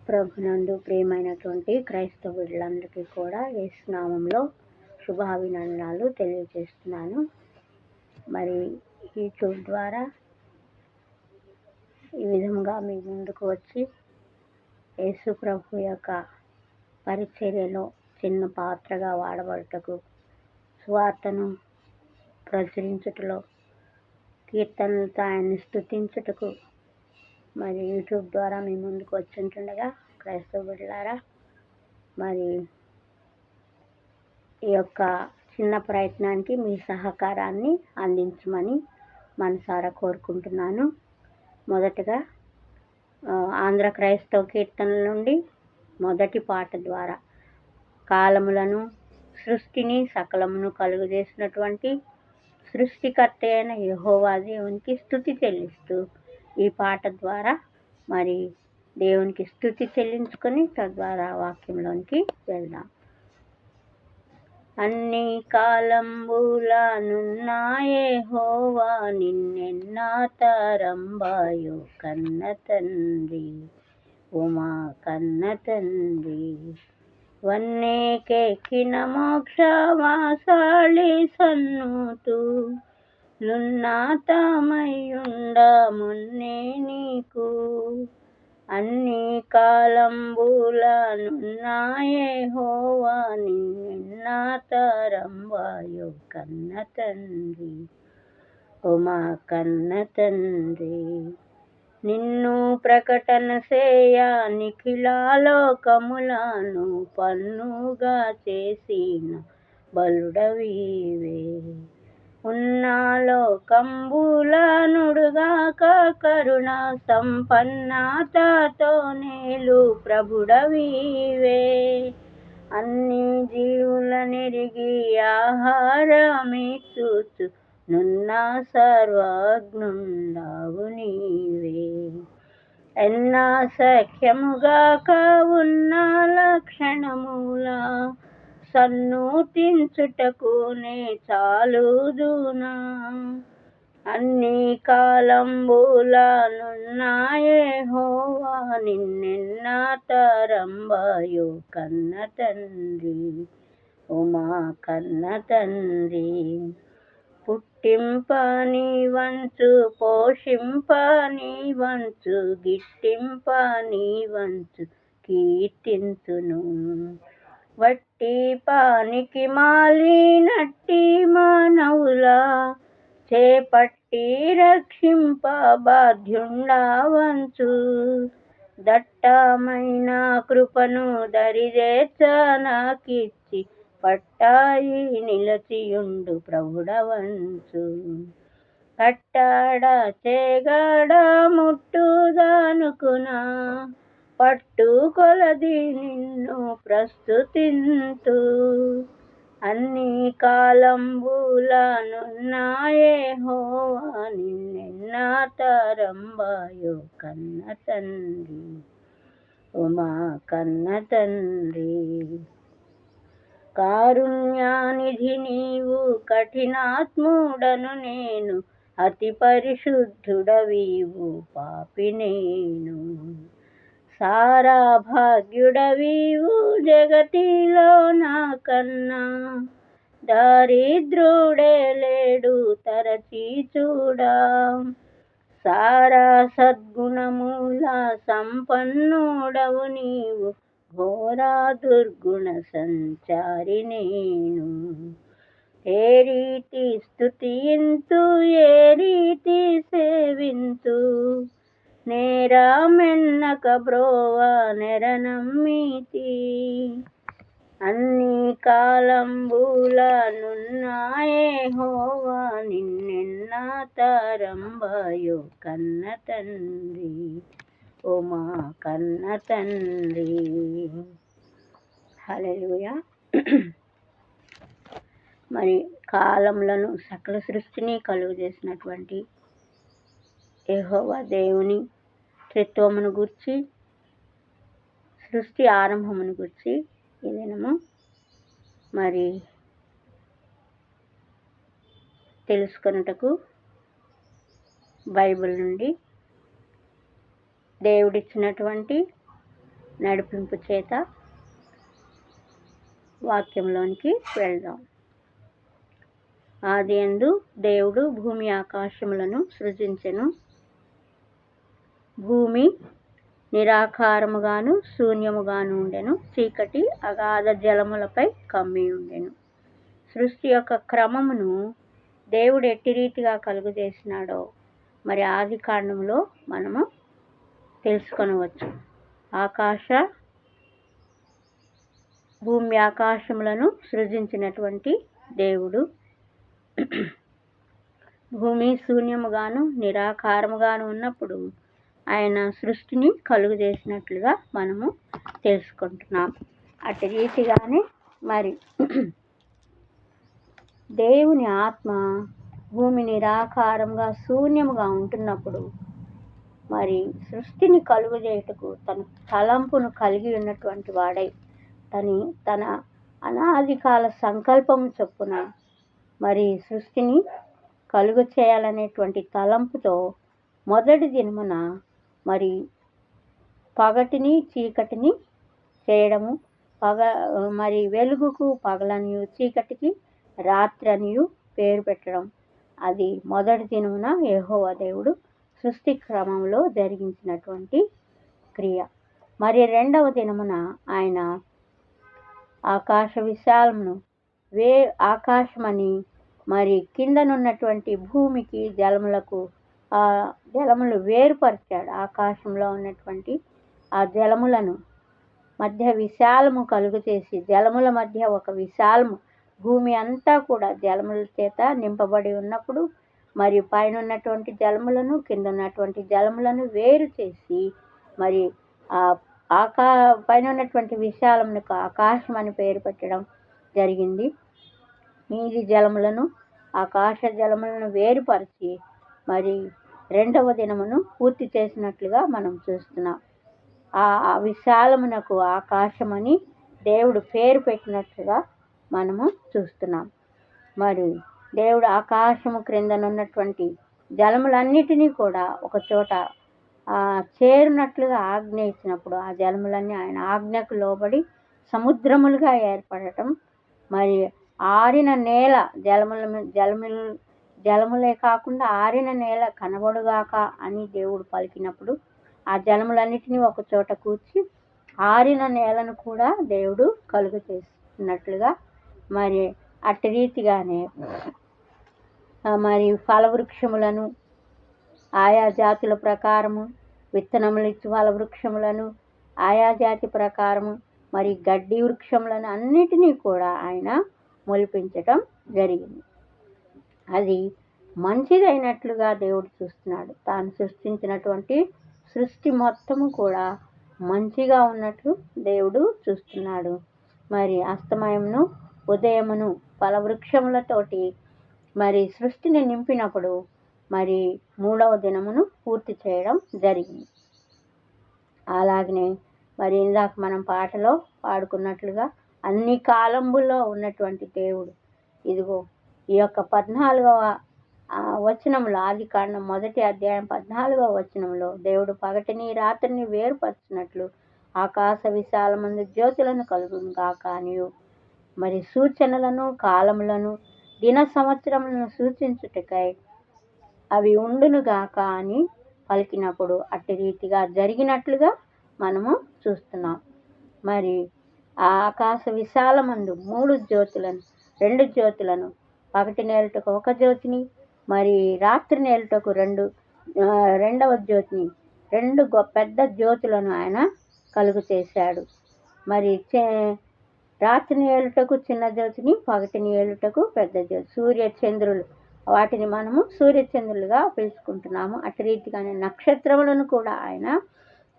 ప్రభునందు ప్రియమైనటువంటి క్రైస్తవ బిడ్డలందరికీ కూడా యేసు నామములో శుభాభినందనాలు తెలియజేస్తున్నాను. మరి యూట్యూబ్ ద్వారా ఈ విధంగా మీ ముందుకు వచ్చి యేసు ప్రభు యొక్క పరిచర్యలో చిన్న పాత్రగా వాడబడుటకు, సువార్తను ప్రచురించుటలో, కీర్తనలతో ఆయన్ని స్తుతించుటకు మరి యూట్యూబ్ ద్వారా మీ ముందుకు వచ్చింటుండగా క్రైస్తవ బిడ్డలారా, మరి ఈ యొక్క చిన్న ప్రయత్నానికి మీ సహకారాన్ని అందించమని మనసారా కోరుకుంటున్నాను. మొదటగా ఆంధ్ర క్రైస్తవ కీర్తనల నుండి మొదటి పాట ద్వారా కాలములను, సృష్టిని, సకలమును కలుగజేసినటువంటి సృష్టికర్త అయిన యెహోవా దేవునికి స్తుతి చెల్లిస్తూ ఈ పాట ద్వారా మరి దేవునికి స్తుతి చెల్లించుకొని తద్వారా వాక్యంలోనికి వెళ్దాం. అన్ని కాలంబులనున్న యెహోవా నిన్నెన్నా తరంబాయో కన్న తండ్రి, ఉమా కన్న తండ్రి. వన్నేకెక్కిన మోక్షవాసాళి సన్నుతు లున్నతమయ్యుండ మున్నే నీకు. అన్ని కాలంబులనున్న యెహోవా నిన్నెన్నా తరంబాయో కన్న తండ్రి, ఉమా కన్న తండ్రి. నిన్ను ప్రకటన చేయ నిఖిలాలోకములను పన్నుగా చేసిన బలుడవీవే. ఉన్నలోకంబులనుడుగాక కరుణ సంపన్నతతో నేలు ప్రభుడవీవే. అన్ని జీవులనెరిగి ఆహారమిచ్చుచు నున్న సర్వజ్ఞుండవు నీవే. ఎన్న సఖ్యముగాక ఉన్న లక్షణముల సన్నుతించుటకు నే చాలుదునా. అన్ని కాలంబులనున్న యెహోవా నిన్నెన్నా తరంబాయో కన్న తండ్రి, ఉమా కన్న తండ్రి. పుట్టింపని వంచు, పోషింపని వంచు, గిట్టింపని వంచు కీర్తింతును. వట్టి పానికి మాలినట్టి మానవుల చేపట్టి రక్షింప బాధ్యుండవంచు. దట్టమైన కృపను దరిచేర్చనకిచ్చి పట్టాయి నిలచియుండు ప్రభుడవంచు. కట్టడ చేగడ ముట్టుదనుకునా పట్టు కొలది నిన్ను ప్రస్తుతింతు. అన్ని కాలంబులనున్న యెహోవా నిన్నెన్నా తరంబాయో కన్న తండ్రి, ఉమా కన్న తండ్రి. కారుణ్యనిధి నీవు, కఠినాత్ముడను నేను, అతి పరిశుద్ధుడవీవు పాపి నేను. సారా భాగ్యుడవీవు జగతిలో నాకన్నా, దరిద్రుడే లేడు తరచి చూడా. సారా సద్గుణముల సంపన్నుడవు నీవు, ఘోర దుర్గుణ సంచారి నేను. ఏ రీతి స్తుతింతు, ఏ రీతి సేవింతు, నేరమెన్నక బ్రోవ నెరనమ్మితి. అన్ని కాలంబులనున్న యెహోవా నిన్నెన్నా తరంబాయో కన్న తండ్రి, ఉమా కన్న తండ్రి. హల్లెలూయా. మరి కాలములను సకల సృష్టిని కలుగు చేసినటువంటి యెహోవా దేవుని త్రిత్వమును గుర్చి, సృష్టి ఆరంభమును గుర్చి ఈ దినము మరి తెలుసుకొనుటకు బైబిల్ నుండి దేవుడిచ్చినటువంటి నడిపింపు చేత వాక్యంలోనికి వెళ్దాం. ఆదియందు దేవుడు భూమి ఆకాశములను సృజించెను. భూమి నిరాకారముగాను శూన్యముగాను ఉండెను. చీకటి అగాధ జలములపై కమ్మి ఉండెను. సృష్టి యొక్క క్రమమును దేవుడు ఎట్టి రీతిగా కలుగజేసినాడో మరి ఆది కాండంలో మనము తెలుసుకొనవచ్చు. భూమి ఆకాశములను సృజించినటువంటి దేవుడు భూమి శూన్యముగాను నిరాకారముగాను ఉన్నప్పుడు ఆయన సృష్టిని కలుగు చేసినట్లుగా మనము తెలుసుకుంటున్నాం. అటు రీతిగానే మరి దేవుని ఆత్మ భూమి నిరాకారంగా శూన్యముగా ఉంటున్నప్పుడు మరి సృష్టిని కలుగు చేయుటకు తన తలంపును కలిగి ఉన్నటువంటి వాడై తన అనాది కాల సంకల్పం చొప్పున మరి సృష్టిని కలుగు చేయాలనేటువంటి తలంపుతో మొదటి దినమున మరి పగటిని చీకటిని చేయడము, మరి వెలుగుకు పగలనియు చీకటికి రాత్రి అనియు పేరు పెట్టడం, అది మొదటి దినమున యెహోవా దేవుడు సృష్టి క్రమంలో జరిగించినటువంటి క్రియ. మరి రెండవ దినమున ఆయన ఆకాశ విశాలమును ఆకాశమని మరి కిందనున్నటువంటి భూమికి జలములు వేరుపరిచాడు. ఆకాశంలో ఉన్నటువంటి ఆ జలములను మధ్య విశాలము కలుగు చేసి జలముల మధ్య ఒక విశాలము, భూమి అంతా కూడా జలముల చేత నింపబడి ఉన్నప్పుడు మరి పైన ఉన్నటువంటి జలములను కింద ఉన్నటువంటి జలములను వేరు చేసి మరి పైన ఉన్నటువంటి విశాలమునకు ఆకాశం అని పేరు పెట్టడం జరిగింది. నీటి జలములను ఆకాశ జలములను వేరుపరిచి మరి రెండవ దినమును పూర్తి చేసినట్లుగా మనం చూస్తున్నాం. ఆ విశాలమునకు ఆకాశమని దేవుడు పేరు పెట్టినట్లుగా మనము చూస్తున్నాం. మరి దేవుడు ఆకాశము క్రిందనున్నటువంటి జలములన్నిటినీ కూడా ఒక చోట చేరినట్లుగా ఆజ్ఞ ఇచ్చినప్పుడు ఆ జలములన్నీ ఆయన ఆజ్ఞకు లోబడి సముద్రములుగా ఏర్పడటం, మరి ఆరిన నేల జలములే కాకుండా ఆరిన నేల కనబడుగాక అని దేవుడు పలికినప్పుడు ఆ జలములన్నిటినీ ఒక చోట కూర్చి ఆరిన నేలను కూడా దేవుడు కలుగు చేసినట్లుగా మరి అట్టి రీతిగానే మరి ఫలవృక్షములను ఆయా జాతుల ప్రకారము విత్తనములు ఇచ్చి ఫలవృక్షములను ఆయా జాతి ప్రకారము మరి గడ్డి వృక్షములను అన్నిటినీ కూడా ఆయన మొలిపించటం జరిగింది. అది మంచిదైనట్లుగా దేవుడు చూస్తున్నాడు. తాను సృష్టించినటువంటి సృష్టి మొత్తము కూడా మంచిగా ఉన్నట్లు దేవుడు చూస్తున్నాడు. మరి అస్తమయమును ఉదయమును ఫలవృక్షములతోటి మరి సృష్టిని నింపినప్పుడు మరి మూడవ దినమును పూర్తి చేయడం జరిగింది. అలాగనే మరి ఇందాక మనం పాటలో పాడుకున్నట్లుగా అన్ని కాలంబుల్లో ఉన్నటువంటి దేవుడు ఇదిగో ఈ యొక్క 14వ వచనంలో ఆది కాండం 1వ అధ్యాయం 14వ వచనంలో దేవుడు పగటిని రాత్రిని వేరుపరిచినట్లు ఆకాశ విశాలమందు జ్యోతులను కలుగును గాక అనియు మరి సూచనలను కాలములను దిన సంవత్సరములను సూచించుటకై అవి ఉండును గాక అని పలికినప్పుడు అట్టి రీతిగా జరిగినట్లుగా మనము చూస్తున్నాం. మరి ఆ ఆకాశ విశాలమందు 3 జ్యోతులను 2 జ్యోతులను పగటి నేలుటకు 1 జ్యోతిని మరి రాత్రి నేలుటకు రెండవ జ్యోతిని 2 పెద్ద జ్యోతులను ఆయన కలుగు చేశాడు. మరి రాత్రిని ఏలుటకు చిన్న జ్యోతిని పగటిని ఏలుటకు పెద్ద జ్యోతి, సూర్యచంద్రులు వాటిని మనము సూర్యచంద్రులుగా పిలుచుకుంటున్నాము. అటు రీతిగానే నక్షత్రములను కూడా ఆయన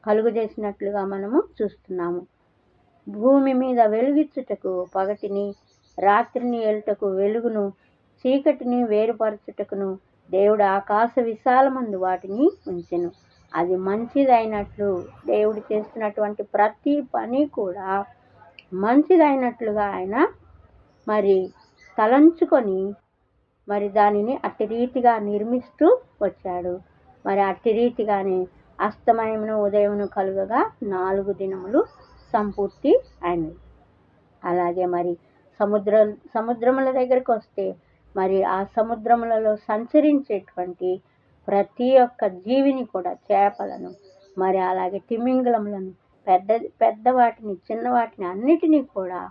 కలుగు చేసినట్లుగా మనము చూస్తున్నాము. భూమి మీద వెలుగిచ్చుటకు పగటిని రాత్రిని ఏలుటకు వెలుగును చీకటిని వేరుపరచుటకును దేవుడు ఆకాశ విశాలమందు వాటిని ఉంచెను. అది మంచిదైనట్లు దేవుడు చేస్తున్నటువంటి ప్రతి పని కూడా మంచిదైనట్లుగా ఆయన మరి తలంచుకొని మరి దానిని అట్టి రీతిగా నిర్మిస్తూ వచ్చాడు. మరి అట్టి రీతిగానే అస్తమయమును ఉదయమును కలుగగా 4 దినములు సంపూర్తి అయినవి. అలాగే మరి సముద్రముల దగ్గరికి వస్తే మరి ఆ సముద్రములలో సంచరించేటువంటి ప్రతి ఒక్క జీవిని కూడా, చేపలను, మరి అలాగే తిమింగలములను, పెద్ద వాటిని, చిన్న వాటిని అన్నిటినీ కూడా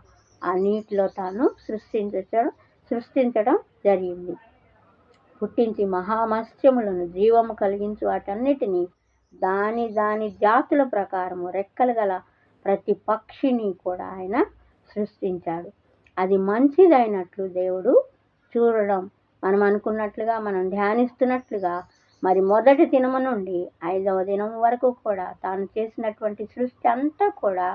ఆ నీటిలో తాను సృష్టించడం జరిగింది. పుట్టించి మహామత్స్యములను, జీవము కలిగించి వాటన్నిటినీ దాని జాతుల ప్రకారము రెక్కలు గల ప్రతి పక్షిని కూడా ఆయన సృష్టించాడు. అది మంచిదైనట్లు దేవుడు చూడడం, మనం అనుకున్నట్లుగా, మనం ధ్యానిస్తున్నట్లుగా మరి మొదటి దినము నుండి 5వ దినం వరకు కూడా తాను చేసినటువంటి సృష్టి అంతా కూడా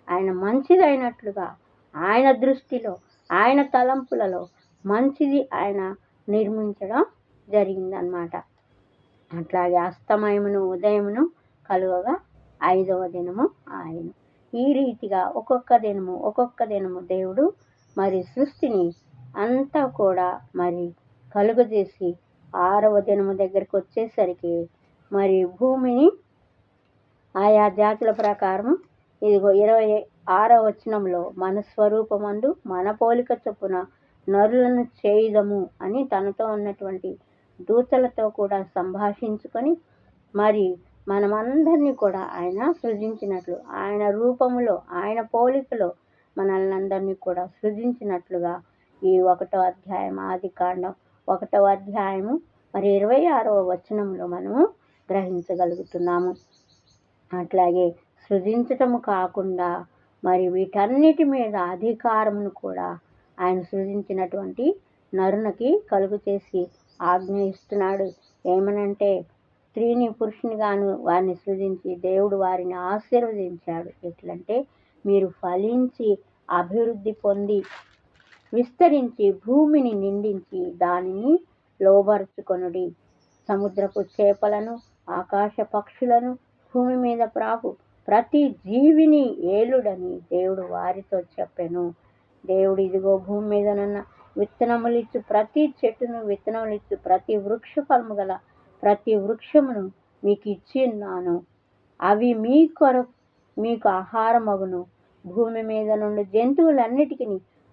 ఆయన మంచిదైనట్లుగా, ఆయన దృష్టిలో, ఆయన తలంపులలో మంచిది ఆయన నిర్మించడం జరిగిందనమాట. అట్లాగే అస్తమయమును ఉదయమును కలుగగా 5వ దినము ఆయన. ఈ రీతిగా ఒక్కొక్క దినము దేవుడు మరి సృష్టిని అంతా కూడా మరి కలుగజేసి 6వ దినము దగ్గరికి వచ్చేసరికి మరి భూమిని ఆయా జాతుల ప్రకారం ఇదిగో 26వ వచనంలో మన స్వరూపమందు మన పోలిక చొప్పున నరులను చేయుదము అని తనతో ఉన్నటువంటి దూతలతో కూడా సంభాషించుకొని మరి మనమందరినీ కూడా ఆయన సృజించినట్లు, ఆయన రూపములో, ఆయన పోలికలో మనల్ని అందరినీ కూడా సృజించినట్లుగా ఈ 1వ అధ్యాయం, ఆదికాండం 1వ అధ్యాయము మరి 26వ వచనంలో మనము గ్రహించగలుగుతున్నాము. అట్లాగే సృజించటము కాకుండా మరి వీటన్నిటి మీద అధికారమును కూడా ఆయన సృజించినటువంటి నరునికి కలుగు చేసి ఆజ్ఞ ఇస్తున్నాడు. ఏమనంటే, స్త్రీని పురుషునిగాను వారిని సృజించి దేవుడు వారిని ఆశీర్వదించాడు. ఎట్లంటే, మీరు ఫలించి అభివృద్ధి పొంది విస్తరించి భూమిని నిండించి దానిని లోబరుచుకొనుడి. సముద్రపు చేపలను, ఆకాశ పక్షులను, భూమి మీద ప్రాకు ప్రతి జీవిని ఏలుడని దేవుడు వారితో చెప్పెను. దేవుడు ఇదిగో భూమి మీదనున్న విత్తనములిచ్చు ప్రతి చెట్టును, విత్తనములిచ్చు ప్రతి వృక్ష ఫలము గల ప్రతి వృక్షమును మీకు ఇచ్చి ఉన్నాను. అవి మీకు ఆహారమగును. భూమి మీద నుండి జంతువులన్నిటికీ,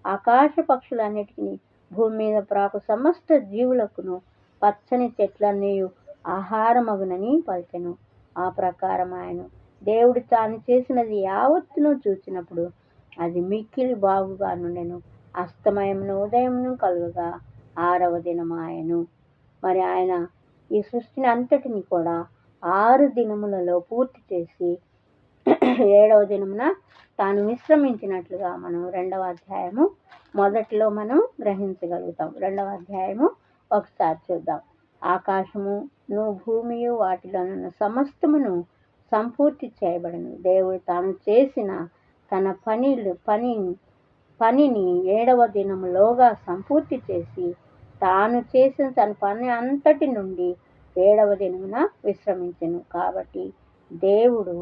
ఆకాశ పక్షులన్నిటికీ, భూమి మీద ప్రాకు సమస్త జీవులకును పచ్చని చెట్లన్నీ ఆహారమగునని పలికెను. ఆ ప్రకారం ఆయన దేవుడు తాను చేసినది యావత్తును చూచినప్పుడు అది మిక్కిలి బాగుగా నుండెను. అస్తమయమును ఉదయమును కలుగగా 6వ దినము ఆయను. మరి ఆయన ఈ సృష్టిని అంతటిని కూడా 6 దినములలో పూర్తి చేసి 7వ దినమున తాను విశ్రమించినట్లుగా మనం 2వ అధ్యాయము మొదట్లో మనం గ్రహించగలుగుతాం. 2వ అధ్యాయము ఒకసారి చూద్దాం. ఆకాశమును భూమియు వాటిలోనున్న సమస్తమును సంపూర్తి చేయబడను. దేవుడు తాను చేసిన తన పనిని 7వ దినములోగా సంపూర్తి చేసి తాను చేసిన తన పని అంతటి నుండి 7వ దినమున విశ్రమించెను. కాబట్టి దేవుడు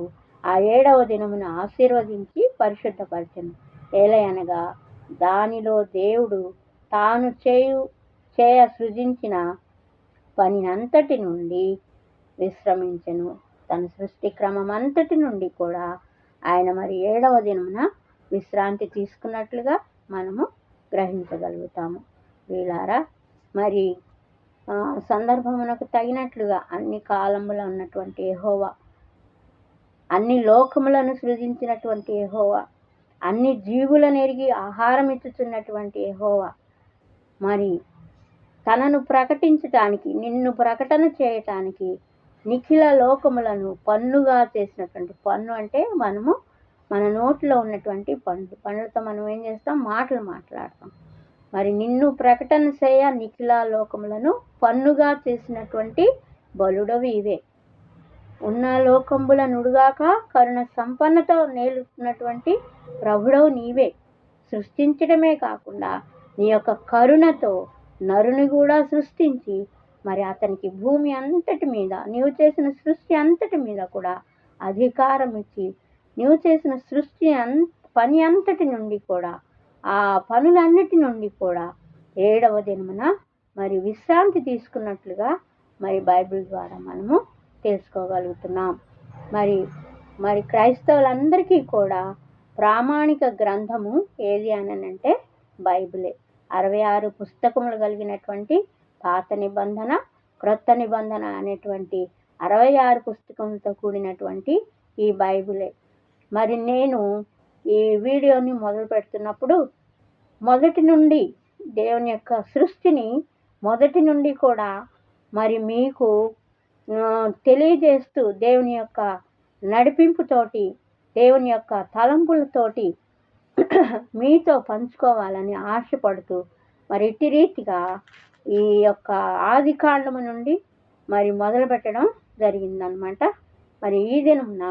ఆ 7వ దినమున ఆశీర్వదించి పరిశుద్ధపరచెను. ఏలయనగా దానిలో దేవుడు తాను సృజించిన పని అంతటి నుండి విశ్రమించెను. తన సృష్టి క్రమం అంతటి నుండి కూడా ఆయన మరి 7వ దినమున విశ్రాంతి తీసుకున్నట్లుగా మనము గ్రహించగలుగుతాము. వీళ్ళారా, మరి సందర్భమునకు తగినట్లుగా అన్ని కాలములో ఉన్నటువంటి యెహోవా, అన్ని లోకములను సృజించినటువంటి యెహోవా, అన్ని జీవులను ఎరిగి ఆహారం ఇచ్చుచున్నటువంటి యెహోవా, మరి తనను ప్రకటించటానికి, నిన్ను ప్రకటన చేయటానికి నిఖిల లోకములను పన్నుగా చేసినటువంటి, పన్ను అంటే మనము మన నోట్లో ఉన్నటువంటి పండ్లతో మనం ఏం చేస్తాం? మాటలు మాట్లాడతాం. మరి నిన్ను ప్రకటన చేయ నిఖిల లోకములను పన్నుగా చేసినటువంటి బలుడవి ఇవే. ఉన్న లోకంబుల నుడుగాక కరుణ సంపన్నతో నేలుతున్నటువంటి ప్రభుడవు నీవే. సృష్టించడమే కాకుండా నీ యొక్క కరుణతో నరుని కూడా సృష్టించి మరి అతనికి భూమి అంతటి మీద, నీవు చేసిన సృష్టి అంతటి మీద కూడా అధికారం ఇచ్చి, నీవు చేసిన సృష్టి పని అంతటి నుండి కూడా, ఆ పనులన్నిటి నుండి కూడా 7వ దినమున మరి విశ్రాంతి తీసుకున్నట్లుగా మరి బైబిల్ ద్వారా మనము తెలుసుకోగలుగుతున్నాం. మరి మరి క్రైస్తవులందరికీ కూడా ప్రామాణిక గ్రంథము ఏది అంటే బైబిలే. 66 పుస్తకములు కలిగినటువంటి పాత నిబంధన, క్రొత్త నిబంధన అనేటువంటి 66 పుస్తకంతో కూడినటువంటి ఈ బైబిలే. మరి నేను ఈ వీడియోని మొదలు పెడుతున్నప్పుడు మొదటి నుండి దేవుని యొక్క సృష్టిని మొదటి నుండి కూడా మరి మీకు తెలియజేస్తూ దేవుని యొక్క నడిపింపుతోటి, దేవుని యొక్క తలంపులతోటి మీతో పంచుకోవాలని ఆశపడుతూ మరి ఇట్టి రీతిగా ఈ యొక్క ఆది కాండము నుండి మరి మొదలు పెట్టడం జరిగిందనమాట. మరి ఈ దినమున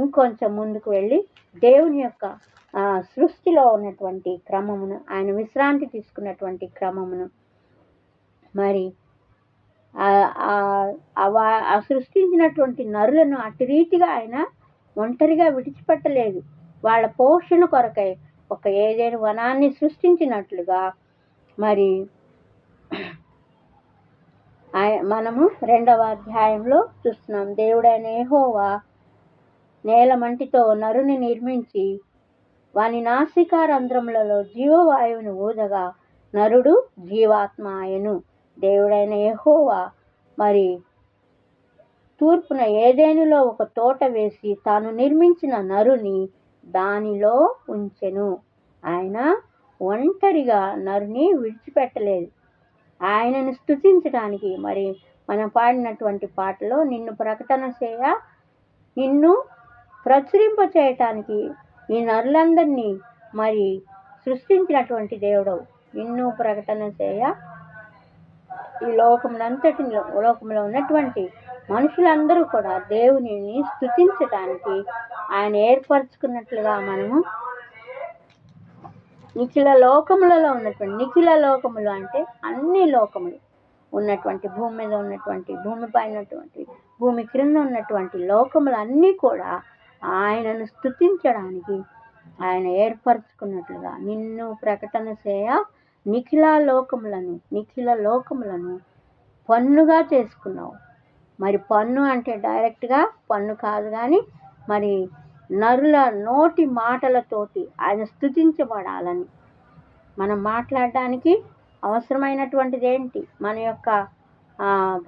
ఇంకొంచెం ముందుకు వెళ్ళి దేవుని యొక్క సృష్టిలో ఉన్నటువంటి క్రమమును, ఆయన విశ్రాంతి తీసుకున్నటువంటి క్రమమును, మరి సృష్టించినటువంటి నరులను అటు రీతిగా ఆయన ఒంటరిగా విడిచిపెట్టలేదు. వాళ్ళ పోషణ కొరకై ఒక ఏదైనా వనాన్ని సృష్టించినట్లుగా మరి మనము 2వ అధ్యాయంలో చూస్తున్నాం. దేవుడైన యెహోవా నేలమంటితో నరుని నిర్మించి వాని నాసికారంధ్రములలో జీవవాయువును ఊదగా నరుడు జీవాత్మ ఆయను. దేవుడైన యెహోవా మరి తూర్పున ఏదెనులో ఒక తోట వేసి తాను నిర్మించిన నరుని దానిలో ఉంచెను. ఆయన ఒంటరిగా నరుని విడిచిపెట్టలేదు. ఆయనను స్తుతించడానికి మరి మనం పాడినటువంటి పాటలో నిన్ను ప్రకటన చేయ, నిన్ను ప్రచురింప చేయటానికి ఈ నరులందరినీ మరి సృష్టించినటువంటి దేవుడు. నిన్ను ప్రకటన చేయ, ఈ లోకంలో ఉన్నటువంటి మనుషులందరూ కూడా దేవునిని స్తుతించడానికి ఆయన ఏర్పరచుకున్నట్లుగా మనము నిఖిల లోకములలో ఉన్నటువంటి, నిఖిల లోకములు అంటే అన్ని లోకములు ఉన్నటువంటి, భూమి మీద ఉన్నటువంటి, భూమిపై ఉన్నటువంటి, భూమి క్రింద ఉన్నటువంటి లోకములన్నీ కూడా ఆయనను స్తుతించడానికి ఆయన ఏర్పరచుకున్నట్లుగా నిన్ను ప్రకటన చేయ నిఖిల లోకములను పన్నుగా చేసుకున్నావు. మరి పన్ను అంటే డైరెక్ట్గా పన్ను కాదు, కానీ మరి నరుల నోటి మాటలతోటి ఆయన స్తుతించబడాలని, మనం మాట్లాడడానికి అవసరమైనటువంటిది ఏంటి, మన యొక్క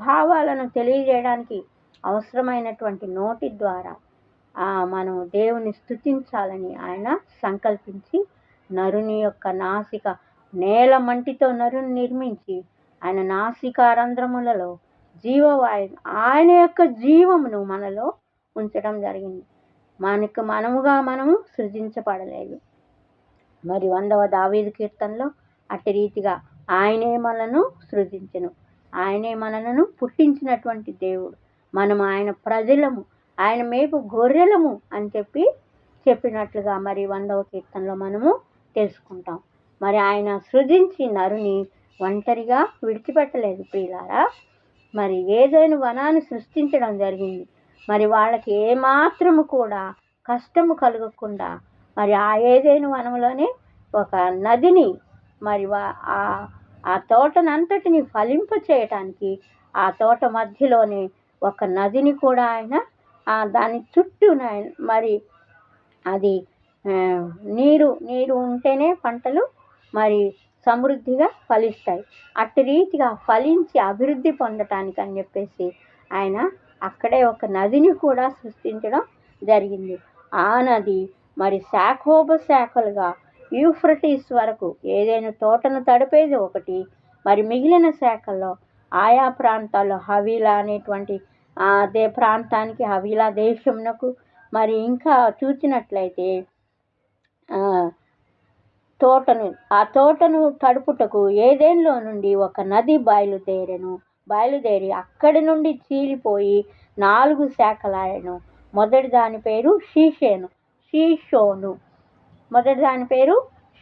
భావాలను తెలియజేయడానికి అవసరమైనటువంటి నోటి ద్వారా మనం దేవుని స్తుతించాలని ఆయన సంకల్పించి నరుని యొక్క నాసిక నేల మంటితో నరుని నిర్మించి ఆయన నాసికారంధ్రములలో జీవవాయువు, ఆయన యొక్క జీవమును మనలో ఉంచడం జరిగింది. మనము సృజించబడలేదు. మరి 100వ దావీదు కీర్తనలో అట్టి రీతిగా ఆయనే మనను సృజించెను, ఆయనే మనలను పుట్టించినటువంటి దేవుడు. మనం ఆయన ప్రజలము, ఆయన మేపు గొర్రెలము అని చెప్పినట్లుగా మరి 100వ కీర్తనలో మనము తెలుసుకుంటాం. మరి ఆయన సృజించి నరుని ఒంటరిగా విడిచిపెట్టలేదు ప్రియులారా. మరి ఏదైనా వనాన్ని సృష్టించడం జరిగింది. మరి వాళ్ళకి ఏమాత్రము కూడా కష్టము కలగకుండా మరి ఆ ఏదైనా వనంలోనే ఒక నదిని మరి ఆ తోటనంతటిని ఫలింప చేయటానికి ఆ తోట మధ్యలోనే ఒక నదిని కూడా ఆయన దాని చుట్టూ మరి అది నీరు ఉంటేనే పంటలు మరి సమృద్ధిగా ఫలిస్తాయి. అట్టి రీతిగా ఫలించి అభివృద్ధి పొందటానికి అని చెప్పేసి ఆయన అక్కడే ఒక నదిని కూడా సృష్టించడం జరిగింది. ఆ నది మరి శాఖోపశాఖలుగా యూఫ్రటీస్ వరకు ఏదైనా తోటను తడిపేది ఒకటి, మరి మిగిలిన శాఖల్లో ఆయా ప్రాంతాల్లో హవీలా అనేటువంటి అదే ప్రాంతానికి, హవీలా దేశమునకు మరి ఇంకా చూసినట్లయితే ఆ తోటను తడుపుటకు ఏదెన్లో నుండి ఒక నది బయలుదేరి అక్కడి నుండి చీలిపోయి 4 శాఖలాయను. మొదటి దాని పేరు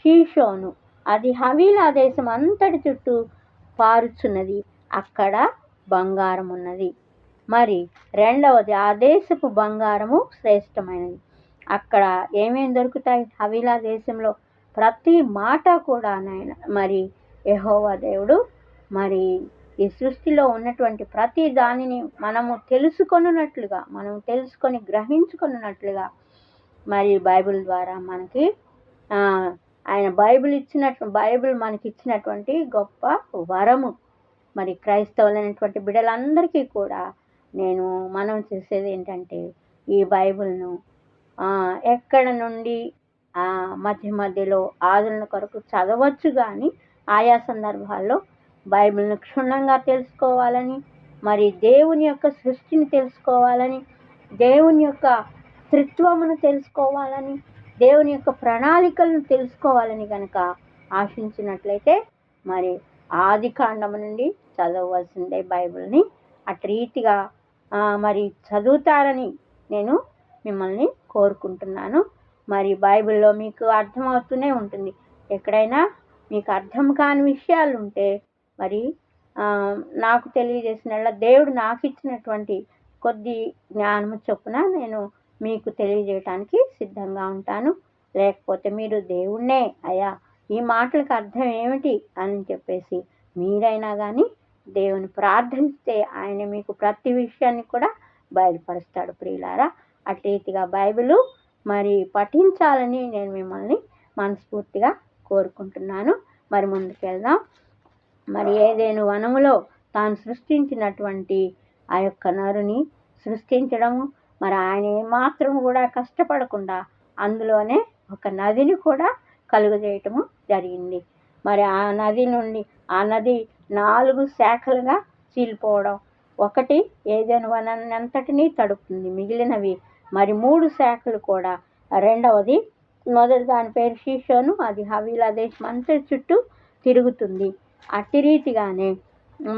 షీషోను. అది హవీలా దేశం అంతటి చుట్టూ పారుచున్నది. అక్కడ బంగారం ఉన్నది. మరి రెండవది ఆ దేశపు బంగారము శ్రేష్టమైనది. అక్కడ ఏమేమి దొరుకుతాయి? హవీలా దేశంలో ప్రతి మాట కూడా నాయన మరి యెహోవా దేవుడు మరి ఈ సృష్టిలో ఉన్నటువంటి ప్రతి దానిని మనము తెలుసుకొని గ్రహించుకున్నట్లుగా మరి బైబిల్ ద్వారా మనకి ఆయన బైబిల్ మనకి ఇచ్చినటువంటి గొప్ప వరము. మరి క్రైస్తవులైనటువంటి బిడ్డలందరికీ కూడా నేను మనం చేసేది ఏంటంటే, ఈ బైబిల్ను ఎక్కడ నుండి మధ్య మధ్యలో ఆదరణ కొరకు చదవచ్చు, కానీ ఆయా సందర్భాల్లో బైబిల్ను క్షుణ్ణంగా తెలుసుకోవాలని, మరి దేవుని యొక్క సృష్టిని తెలుసుకోవాలని, దేవుని యొక్క త్రిత్వమును తెలుసుకోవాలని, దేవుని యొక్క ప్రణాళికలను తెలుసుకోవాలని కనుక ఆశించినట్లయితే మరి ఆది కాండము నుండి చదవవలసిందే బైబిల్ని. అటు రీతిగా మరి చదువుతారని నేను మిమ్మల్ని కోరుకుంటున్నాను. మరి బైబిల్లో మీకు అర్థమవుతూనే ఉంటుంది. ఎక్కడైనా మీకు అర్థం కాని విషయాలు ఉంటే మరి నాకు తెలియజేసిన దేవుడు నాకు ఇచ్చినటువంటి కొద్ది జ్ఞానము చొప్పున నేను మీకు తెలియజేయటానికి సిద్ధంగా ఉంటాను. లేకపోతే మీరు దేవుణ్ణే అయ్యా ఈ మాటలకు అర్థం ఏమిటి అని చెప్పేసి మీరైనా కానీ దేవుని ప్రార్థిస్తే ఆయన మీకు ప్రతి విషయాన్ని కూడా బయలుపరుస్తాడు. ప్రియులారా, అటు రీతిగా బైబిలు మరి పఠించాలని నేను మిమ్మల్ని మనస్ఫూర్తిగా కోరుకుంటున్నాను. మరి ముందుకెళ్దాం. మరి ఏదైనా వనములో తాను సృష్టించినటువంటి ఆ యొక్క నరుని సృష్టించడము, మరి ఆయన ఏమాత్రం కూడా కష్టపడకుండా అందులోనే ఒక నదిని కూడా కలుగజేయటము జరిగింది. మరి ఆ నది 4 శాఖలుగా చీలిపోవడం, ఒకటి ఏదైనా వనాన్ని అంతటినీ తడుపుతుంది, మిగిలినవి మరి 3 శాఖలు కూడా. రెండవది మొదటి దాని పేరు షీషోను, అది హవీలా దేశం అంతా చుట్టూ తిరుగుతుంది. అట్టి రీతిగానే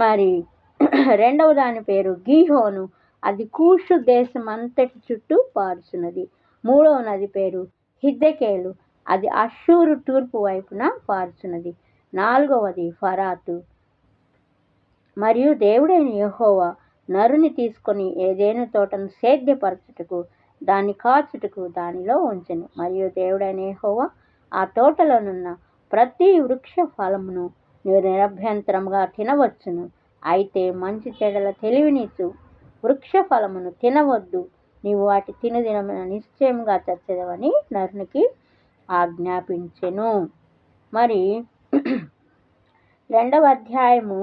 మరి రెండవ దాని పేరు గీహోను, అది కూషు దేశం అంతటి చుట్టూ పారుచున్నది. మూడవ నది పేరు హిద్దెకేలు, అది అషూరు తూర్పు వైపున పారుచున్నది. నాలుగవది ఫరాతు. మరియు దేవుడైన యెహోవా నరుని తీసుకొని ఏదైనా తోటను సేద్యపరచుటకు దాన్ని కాచుటకు దానిలో ఉంచెను. మరియు దేవుడైన యెహోవా ఆ తోటలోనున్న ప్రతి వృక్ష ఫలమును నిరభ్యంతరముగా తినవచ్చును, అయితే మంచి చెడ్డల తెలివినిచ్చు వృక్ష ఫలమును తినవద్దు, నీవు వాటి తినుదినమున నిశ్చయముగా చచ్చెదవని నరునికి ఆజ్ఞాపించెను. మరి 2వ అధ్యాయము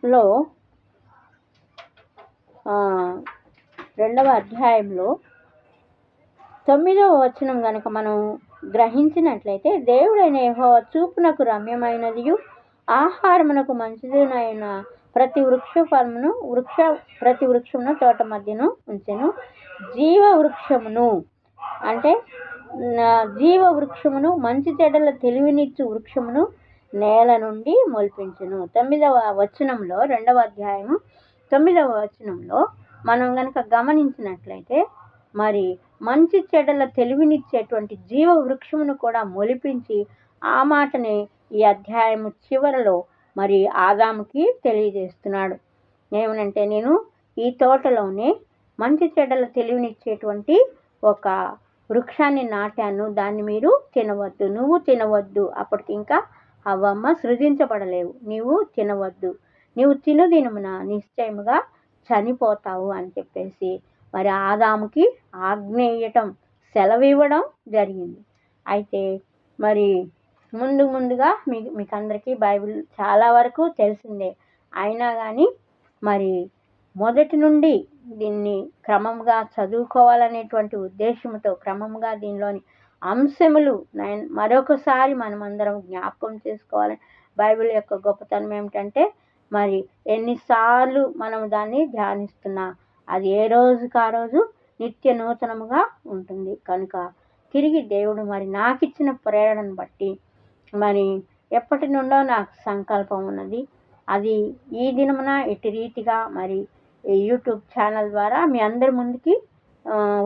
లో 2వ అధ్యాయంలో 9వ వచనం కనుక మనం గ్రహించినట్లయితే, దేవుడైన యెహోవా చూపునకు రమ్యమైనదియు ఆహారమునకు మంచిదినైన ప్రతి వృక్షమును తోట మధ్యను ఉంచెను. జీవవృక్షమును అంటే జీవవృక్షమును మంచి చెడ్డల తెలివినిచ్చు వృక్షమును నేల నుండి మొలిపించును. 9వ వచనంలో 2వ అధ్యాయము 9వ వచనంలో మనం కనుక గమనించినట్లయితే, మరి మంచి చెడ్డల తెలివినిచ్చేటువంటి జీవ వృక్షమును కూడా మొలిపించి ఆ మాటని ఈ అధ్యాయము చివరలో మరి ఆదాముకి తెలియజేస్తున్నాడు. ఏమనంటే, నేను ఈ తోటలోనే మంచి చెడ్డల తెలివినిచ్చేటువంటి ఒక వృక్షాన్ని నాటాను, దాన్ని మీరు తినవద్దు, నువ్వు తినవద్దు, అప్పటికి ఇంకా అవ్వమ్మ సృజించబడలేవు, నీవు తినవద్దు, నీవు తినుదినమున నిశ్చయముగా చనిపోతావు అని చెప్పేసి మరి ఆదాముకి ఆజ్ఞ ఇవ్వటం, సెలవివ్వడం జరిగింది. అయితే మరి ముందుగా మీకు అందరికీ బైబిల్ చాలా వరకు తెలిసిందే. అయినా కానీ మరి మొదటి నుండి దీన్ని క్రమంగా చదువుకోవాలనేటువంటి ఉద్దేశంతో క్రమంగా దీనిలోని అంశములు మరొకసారి మనమందరం జ్ఞాపకం చేసుకోవాలని. బైబిల్ యొక్క గొప్పతనం ఏమిటంటే, మరి ఎన్నిసార్లు మనం దాన్ని ధ్యానిస్తున్నా అది ఏ రోజుకి ఆ రోజు నిత్య నూతనముగా ఉంటుంది. కనుక తిరిగి దేవుడు మరి నాకు ఇచ్చిన ప్రేరణను బట్టి మరి ఎప్పటి నుండో నాకు సంకల్పం ఉన్నది. అది ఈ దినమున ఇటు రీతిగా మరి యూట్యూబ్ ఛానల్ ద్వారా మీ అందరి ముందుకి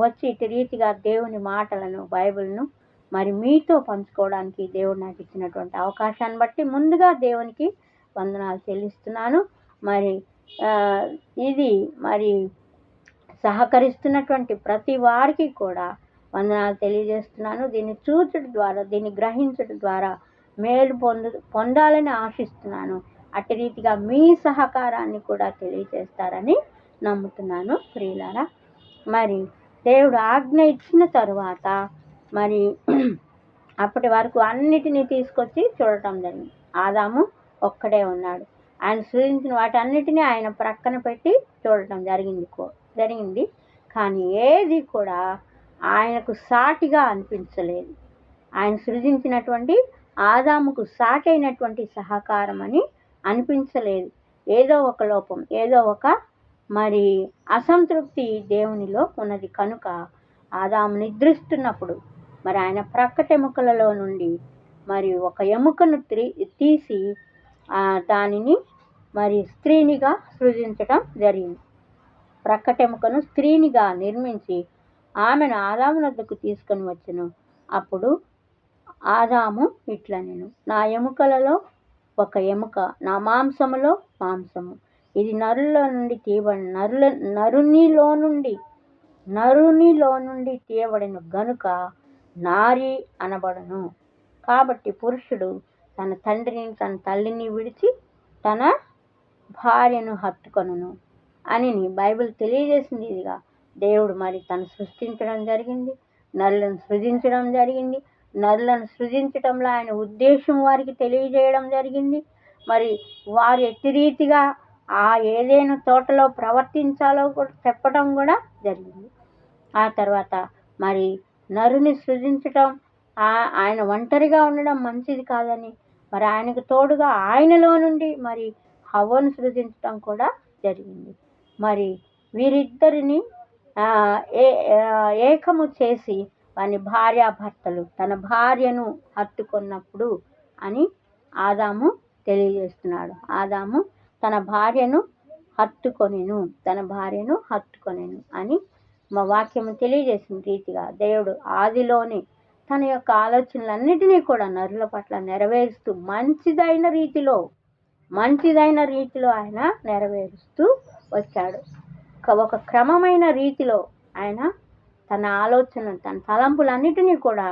వచ్చి ఇటు రీతిగా దేవుని మాటలను, బైబిల్ను మరి మీతో పంచుకోవడానికి దేవుడు నాకు ఇచ్చినటువంటి అవకాశాన్ని బట్టి ముందుగా దేవునికి వందనాలు చెల్లిస్తున్నాను. మరి ఇది మరి సహకరిస్తున్నటువంటి ప్రతి వారికి కూడా వందనాలు తెలియజేస్తున్నాను. దీన్ని చూచడం ద్వారా, దీన్ని గ్రహించడం ద్వారా మేలు పొందాలని ఆశిస్తున్నాను. అట్టి రీతిగా మీ సహకారాన్ని కూడా తెలియజేస్తారని నమ్ముతున్నాను ప్రియులారా. మరి దేవుడు ఆజ్ఞ ఇచ్చిన తరువాత మరి అప్పటి వరకు అన్నిటినీ తీసుకొచ్చి చూడటం జరిగింది. ఆదాము ఒక్కడే ఉన్నాడు. ఆయన సృజించిన వాటన్నిటినీ ఆయన ప్రక్కన పెట్టి చూడటం జరిగింది. కానీ ఏది కూడా ఆయనకు సాటిగా అనిపించలేదు. ఆయన సృజించినటువంటి ఆదాముకు సాటి అయినటువంటి సహకారం అని అనిపించలేదు. ఏదో ఒక లోపం, ఏదో ఒక మరి అసంతృప్తి దేవునిలో ఉన్నది. కనుక ఆదాము నిద్రిస్తున్నప్పుడు మరి ఆయన ప్రక్కటెముకలలో నుండి మరి ఒక ఎముకను తీసి దానిని మరి స్త్రీనిగా సృజించటం జరిగింది. ప్రక్కటెముకను స్త్రీనిగా నిర్మించి ఆమెను ఆదాము వద్దకు తీసుకొని వచ్చెను. అప్పుడు ఆదాము ఇట్లా, నేను నా ఎముకలలో ఒక ఎముక, నా మాంసములో మాంసము, ఇది నరులో నుండి తీయబడిన నరునిలో నుండి తీయబడిన గనుక నారి అనబడను. కాబట్టి పురుషుడు తన తండ్రిని తన తల్లిని విడిచి తన భార్యను హత్తుకొనును అని బైబిల్ తెలియజేసింది. ఇదిగా దేవుడు మరి తను సృష్టించడం జరిగింది, నరులను సృజించడం జరిగింది. నరులను సృజించడంలో ఆయన ఉద్దేశం వారికి తెలియజేయడం జరిగింది. మరి వారు ఎట్టి రీతిగా ఆ ఏదైనా తోటలో ప్రవర్తించాలో కూడా చెప్పడం కూడా జరిగింది. ఆ తర్వాత మరి నరుని సృజించటం, ఆయన ఒంటరిగా ఉండడం మంచిది కాదని మరి ఆయనకు తోడుగా ఆయనలో నుండి మరి హవ్వను సృజించటం కూడా జరిగింది. మరి వీరిద్దరిని ఏకము చేసి వాని భార్యాభర్తలు తన భార్యను హత్తుకున్నప్పుడు అని ఆదాము తెలియజేస్తున్నాడు. ఆదాము తన భార్యను హత్తుకొనెను అని మా వాక్యము తెలియజేసిన రీతిగా దేవుడు ఆదిలోనే తన యొక్క ఆలోచనలన్నిటినీ కూడా నరుల పట్ల నెరవేరుస్తూ మంచిదైన రీతిలో ఆయన నెరవేరుస్తూ వచ్చాడు. ఒక క్రమమైన రీతిలో ఆయన తన ఆలోచన, తన తలంపులన్నిటినీ కూడా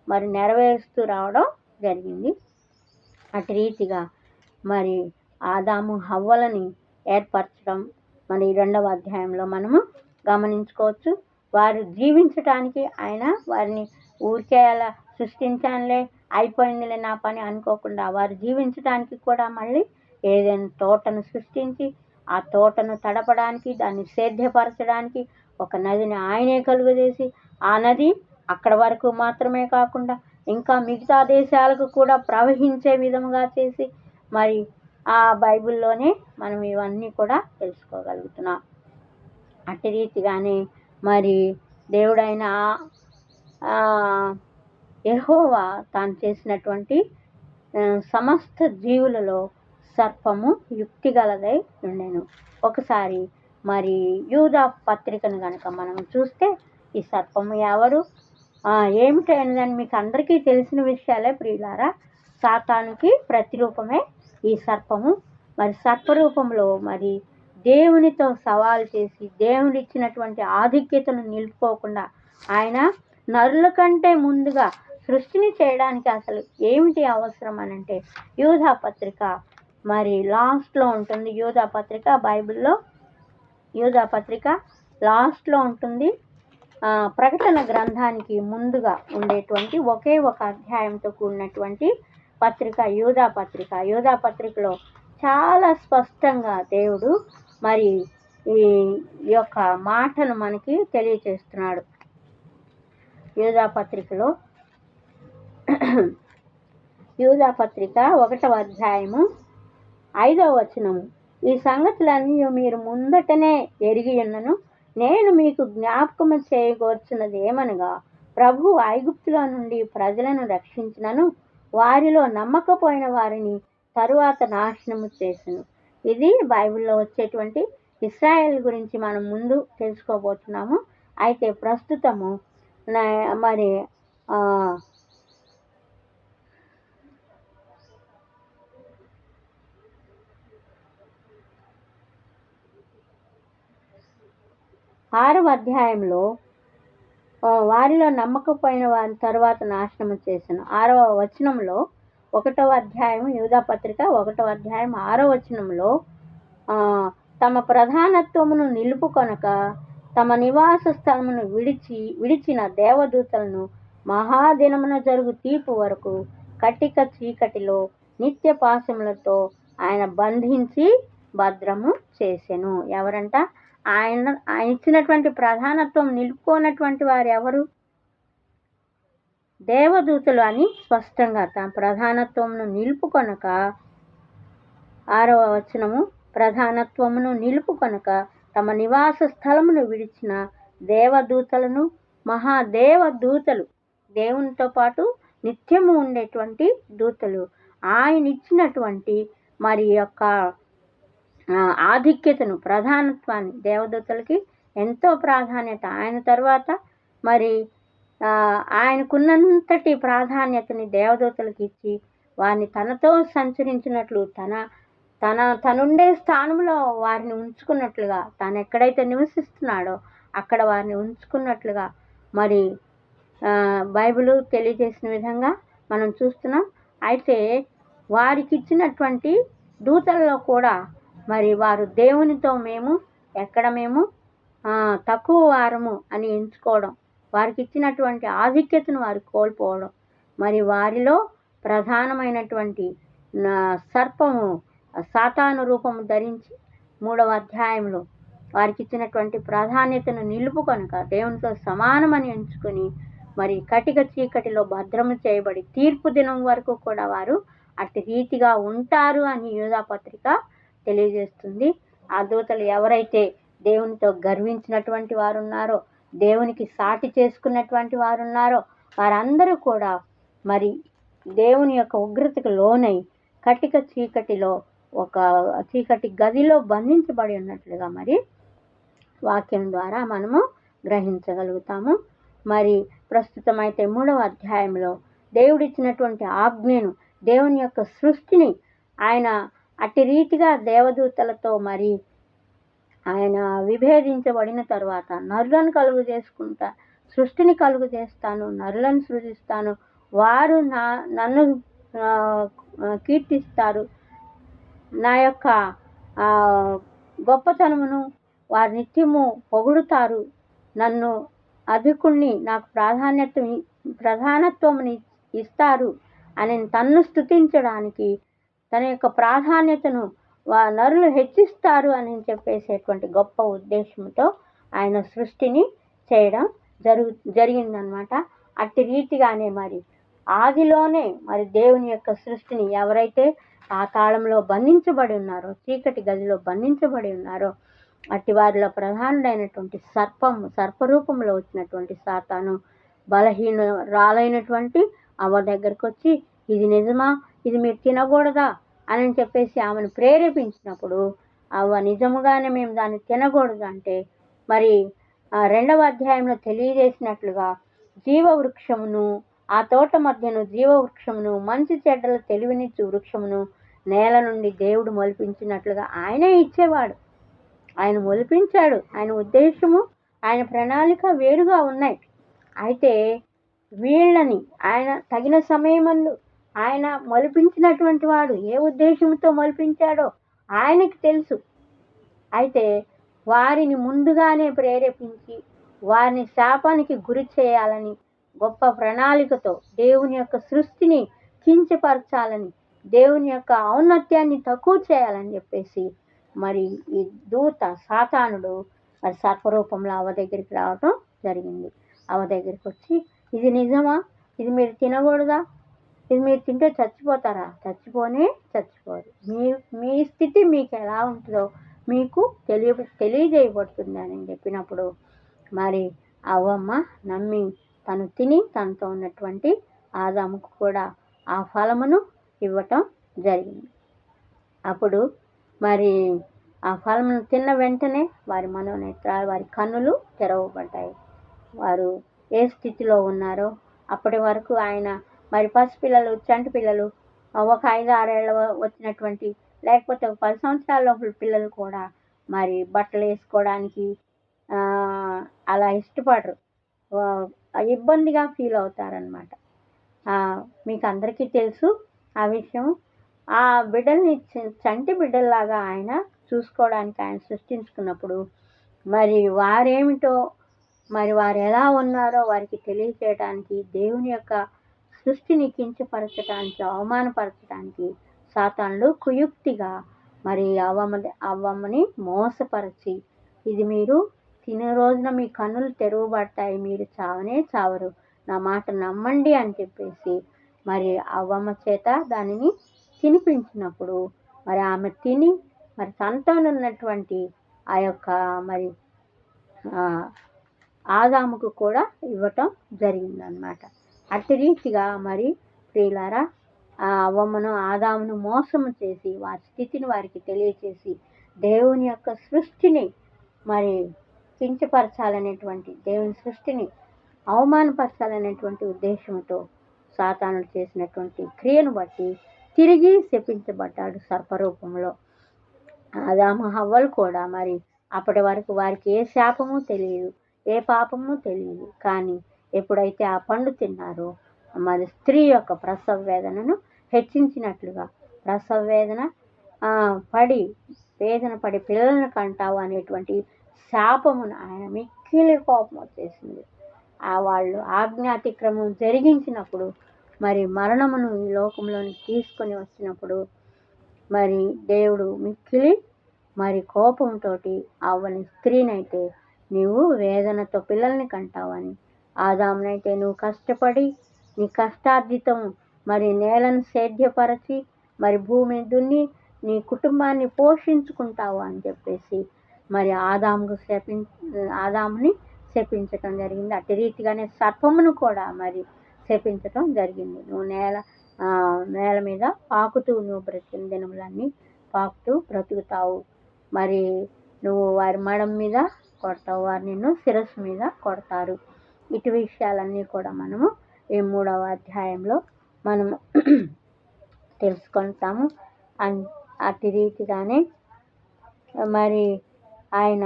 మరి నెరవేరుస్తూ రావడం జరిగింది. అటు రీతిగా మరి ఆదాము హవ్వలని ఏర్పరచడం మరి 2వ అధ్యాయంలో మనము గమనించుకోవచ్చు. వారు జీవించటానికి ఆయన వారిని ఊరికే అలా సృష్టించానులే, అయిపోయిందిలే నా పని అనుకోకుండా వారు జీవించడానికి కూడా మళ్ళీ ఏదైనా తోటను సృష్టించి ఆ తోటను తడపడానికి, దాన్ని సేద్యపరచడానికి ఒక నదిని ఆయనే కలుగజేసి ఆ నది అక్కడ వరకు మాత్రమే కాకుండా ఇంకా మిగతా దేశాలకు కూడా ప్రవహించే విధముగా చేసి మరి ఆ బైబిల్లోనే మనం ఇవన్నీ కూడా తెలుసుకోగలుగుతున్నాం. అట్టి రీతిగానే మరి దేవుడైన యెహోవా తాను చేసినటువంటి సమస్త జీవులలో సర్పము యుక్తి గలదై ఉండెను. ఒకసారి మరి యూదా పత్రికను కనుక మనం చూస్తే ఈ సర్పము ఎవరు, ఏమిటైనదని మీకు అందరికీ తెలిసిన విషయాలే ప్రియులారా. సాతానుకి ప్రతిరూపమే ఈ సర్పము. మరి సర్పరూపంలో మరి దేవునితో సవాలు చేసి దేవుడు ఇచ్చినటువంటి ఆధిక్యతను నిలుపుకోకుండా ఆయన నరుల కంటే ముందుగా సృష్టిని చేయడానికి అసలు ఏమిటి అవసరం అనంటే యూదా పత్రిక మరి లాస్ట్లో ఉంటుంది. యూదా పత్రిక బైబిల్లో యూదా పత్రిక లాస్ట్లో ఉంటుంది. ప్రకటన గ్రంథానికి ముందుగా ఉండేటువంటి ఒకే ఒక అధ్యాయంతో కూడినటువంటి పత్రిక యూదా పత్రిక. యూదా పత్రికలో చాలా స్పష్టంగా దేవుడు మరి ఈ యొక్క మాటను మనకి తెలియచేస్తున్నాడు. యూదా పత్రికలో యూదా పత్రిక 1వ అధ్యాయము 5వ వచనము, ఈ సంగతులన్నీ మీరు ముందటనే ఎరిగి ఉన్నను, నేను మీకు జ్ఞాపకము చేయగోర్చున్నది ఏమనగా, ప్రభు ఐగుప్తులో నుండి ప్రజలను రక్షించినను వారిలో నమ్మకపోయిన వారిని తరువాత నాశనము చేసెను. ఇది బైబిల్లో వచ్చేటువంటి ఇశ్రాయేల్ గురించి మనం ముందు తెలుసుకోబోతున్నాము. అయితే ప్రస్తుతము మరి ఆరవ అధ్యాయంలో వారిలో నమ్మకపోయిన వారి తరువాత నాశనము చేసెను. 6వ వచనంలో 1వ అధ్యాయం యూదా పత్రిక 1వ అధ్యాయం 6వ వచనంలో తమ ప్రధానత్వమును నిలుపుకొనక తమ నివాస స్థలమును విడిచిన దేవదూతలను మహాదినమున జరుగు తీర్పు వరకు కటిక చీకటిలో నిత్య పాశములతో ఆయన బంధించి భద్రము చేసెను. ఎవరంట? ఆయన ఇచ్చినటువంటి ప్రధానత్వం నిలుపుకోనటువంటి వారు ఎవరు? దేవదూతలు అని స్పష్టంగా తమ ప్రధానత్వమును నిలుపుకొనక, 6వ వచనము, ప్రధానత్వమును నిలుపుకొనక తమ నివాస స్థలమును విడిచిన దేవదూతలను మహాదేవదూతలు, దేవునితో పాటు నిత్యము ఉండేటువంటి దూతలు, ఆయన ఇచ్చినటువంటి మరి యొక్క ఆధిక్యతను, ప్రధానత్వాన్ని, దేవదూతలకి ఎంతో ప్రాధాన్యత, ఆయన తర్వాత మరి ఆయనకున్నంతటి ప్రాధాన్యతని దేవదూతలకు ఇచ్చి వారిని తనతో సంచరించినట్లు, తనుండే స్థానంలో వారిని ఉంచుకున్నట్లుగా, తను ఎక్కడైతే నివసిస్తున్నాడో అక్కడ వారిని ఉంచుకున్నట్లుగా మరి బైబిల్ తెలియజేసిన విధంగా మనం చూస్తున్నాం. అయితే వారికి ఇచ్చినటువంటి దూతల్లో కూడా మరి వారు దేవునితో మేము తక్కువ వారము అని ఎంచుకోవడం, వారికి ఇచ్చినటువంటి ఆధిక్యతను వారు కోల్పోవడం, మరి వారిలో ప్రధానమైనటువంటి సర్పము సాతాను రూపము ధరించి 3వ అధ్యాయంలో వారికి ఇచ్చినటువంటి ప్రాధాన్యతను నిలుపుకొనక దేవునితో సమానమని ఎంచుకొని మరి కటిక చీకటిలో భద్రము చేయబడి తీర్పు దినం వరకు కూడా వారు అట్టి రీతిగా ఉంటారు అని యూదా పత్రిక తెలియజేస్తుంది. ఆ దూతలు ఎవరైతే దేవునితో గర్వించినటువంటి వారు ఉన్నారో, దేవునికి సాటి చేసుకున్నటువంటి వారు ఉన్నారో, వారందరూ కూడా మరి దేవుని యొక్క ఉగ్రతకు లోనై కటిక చీకటిలో ఒక చీకటి గదిలో బంధించబడి ఉన్నట్లుగా మరి వాక్యం ద్వారా మనము గ్రహించగలుగుతాము. మరి ప్రస్తుతమైతే 3వ అధ్యాయంలో దేవుడిచ్చినటువంటి ఆజ్ఞను, దేవుని యొక్క సృష్టిని ఆయన అట్టి రీతిగా దేవదూతలతో మరి ఆయన విభేదించబడిన తర్వాత నరులను కలుగు చేసుకుంటా, సృష్టిని కలుగు చేస్తాను, నరులను సృజిస్తాను, వారు నన్ను కీర్తిస్తారు, నా యొక్క గొప్పతనమును వారు నిత్యము పొగుడుతారు, నన్ను అధికుణ్ణి, నాకు ప్రధానత్వముని ఇస్తారు అని తన్ను స్తుతించడానికి, తన యొక్క ప్రాధాన్యతను నరులు హెచ్చిస్తారు అని చెప్పేసేటువంటి గొప్ప ఉద్దేశంతో ఆయన సృష్టిని చేయడం జరిగిందనమాట. అట్టి రీతిగానే మరి ఆదిలోనే మరి దేవుని యొక్క సృష్టిని ఎవరైతే ఆ తాళంలో బంధించబడి ఉన్నారో, చీకటి గదిలో బంధించబడి ఉన్నారో, అట్టి వారిలో ప్రధానుడైనటువంటి సర్పరూపంలో వచ్చినటువంటి సాతాను బలహీనురాలైనటువంటి అవ్వ దగ్గరకు వచ్చి, ఇది నిజమా, ఇది మీరు తినకూడదా అని చెప్పేసి ఆమెను ప్రేరేపించినప్పుడు అవ్వ నిజముగానే మేము దాన్ని తినకూడదు అంటే, మరి 2వ అధ్యాయంలో తెలియజేసినట్లుగా జీవవృక్షమును, ఆ తోట మధ్యను జీవవృక్షమును, మంచి చెడ్డల తెలివినిచ్చు వృక్షమును నేల నుండి దేవుడు మొలిపించినట్లుగా ఆయనే ఇచ్చేవాడు, ఆయన మొలిపించాడు. ఆయన ఉద్దేశము, ఆయన ప్రణాళిక వేరుగా ఉన్నాయి. అయితే వీళ్ళని ఆయన తగిన సమయమందు ఆయన మొలిపించినటువంటి వాడు ఏ ఉద్దేశంతో మొలిపించాడో ఆయనకి తెలుసు. అయితే వారిని ముందుగానే ప్రేరేపించి వారిని శాపానికి గురి చేయాలని గొప్ప ప్రణాళికతో దేవుని యొక్క సృష్టిని కించపరచాలని, దేవుని యొక్క ఔన్నత్యాన్ని తక్కువ చేయాలని చెప్పేసి మరి ఈ దూత సాతానుడు మరి సర్పరూపంలో అవ్వ దగ్గరికి రావటం జరిగింది. అవ్వ దగ్గరికి వచ్చి, ఇది నిజమా, ఇది మీరు తినకూడదా, ఇది మీరు తింటే చచ్చిపోతారా? చచ్చిపోరు. మీ స్థితి మీకు ఎలా ఉంటుందో మీకు తెలియజేయబడుతుంది అని చెప్పినప్పుడు మరి అవ్వమ్మ నమ్మి తను తిని తనతో ఉన్నటువంటి ఆదాముకు కూడా ఆ ఫలమును ఇవ్వటం జరిగింది. అప్పుడు మరి ఆ ఫలమును తిన్న వెంటనే వారి మనోనేత్రాలు, వారి కన్నులు తెరవబడ్డాయి. వారు ఏ స్థితిలో ఉన్నారో అప్పటి వరకు ఆయన మరి పసిపిల్లలు, చంటి పిల్లలు, ఒక 5-6 ఏళ్ళ వచ్చినటువంటి, లేకపోతే ఒక 10 సంవత్సరాల లోపల పిల్లలు కూడా మరి బట్టలు వేసుకోవడానికి అలా ఇష్టపడరు. ఇబ్బందిగా ఫీల్ అవుతారనమాట. మీకు అందరికీ తెలుసు ఆ విషయం. ఆ బిడ్డల్ని చంటి బిడ్డల్లాగా ఆయన చూసుకోవడానికి ఆయన సృష్టించుకున్నప్పుడు మరి వారేమిటో, మరి వారు ఎలా ఉన్నారో వారికి తెలియచేయడానికి, దేవుని యొక్క సృష్టిని కించపరచడానికి, అవమానపరచడానికి సాతానుడు కుయుక్తిగా మరి అవ్వమ్మని మోసపరచి, ఇది మీరు తినే రోజున మీ కన్నులు తెరవబడతాయి, మీరు చావనే చావరు, నా మాట నమ్మండి అని చెప్పేసి మరి అవ్వమ్మ చేత దానిని తినిపించినప్పుడు మరి ఆమె తిని మరి సంతానం ఉన్నటువంటి ఆ యొక్క మరి ఆదాముకు కూడా ఇవ్వటం జరిగిందనమాట. అట్టి రీతిగా మరి ప్రియులారా అవ్వమ్మను ఆదామును మోసము చేసి వారి స్థితిని వారికి తెలియచేసి దేవుని యొక్క సృష్టిని మరి కించపరచాలనేటువంటి, దేవుని సృష్టిని అవమానపరచాలనేటువంటి ఉద్దేశంతో సాతానుడు చేసినటువంటి క్రియను బట్టి తిరిగి శపించబడ్డాడు సర్పరూపంలో. ఆదాము హవ్వలు కూడా మరి అప్పటి వరకు వారికి ఏ శాపము తెలియదు, ఏ పాపము తెలియదు. కానీ ఎప్పుడైతే ఆ పండు తిన్నారో మరి స్త్రీ యొక్క ప్రసవ వేదనను హెచ్చించినట్లుగా, ప్రసవ వేదన పడి పిల్లలను కంటావు అనేటువంటి శాపమును ఆయన మిక్కిలి కోపం వచ్చేసింది. వాళ్ళు ఆజ్ఞాతిక్రమం జరిగించినప్పుడు మరి మరణమును ఈ లోకంలోనికి తీసుకొని వచ్చినప్పుడు మరి దేవుడు మిక్కిలి మరి కోపంతో అవ్వని స్త్రీనైతే నీవు వేదనతో పిల్లల్ని కంటావని, ఆదామునైతే నువ్వు కష్టపడి నీ కష్టార్జితం మరి నేలను సేద్యపరచి మరి భూమిని దున్ని నీ కుటుంబాన్ని పోషించుకుంటావు అని చెప్పేసి మరి ఆదాముని శపించటం జరిగింది. అట్టి రీతిగానే సర్పమును కూడా మరి శపించటం జరిగింది. నువ్వు నేల మీద పాకుతూ నువ్వు బ్రతికిన దినములన్నీ పాకుతూ బ్రతుకుతావు, మరి నువ్వు వారి మడం మీద కొడతావు, వారు నిన్ను శిరస్సు మీద కొడతారు. ఇటు విషయాలన్నీ కూడా మనము ఈ 3వ అధ్యాయంలో మనము తెలుసుకుంటాము. అట్టి రీతిగానే మరి ఆయన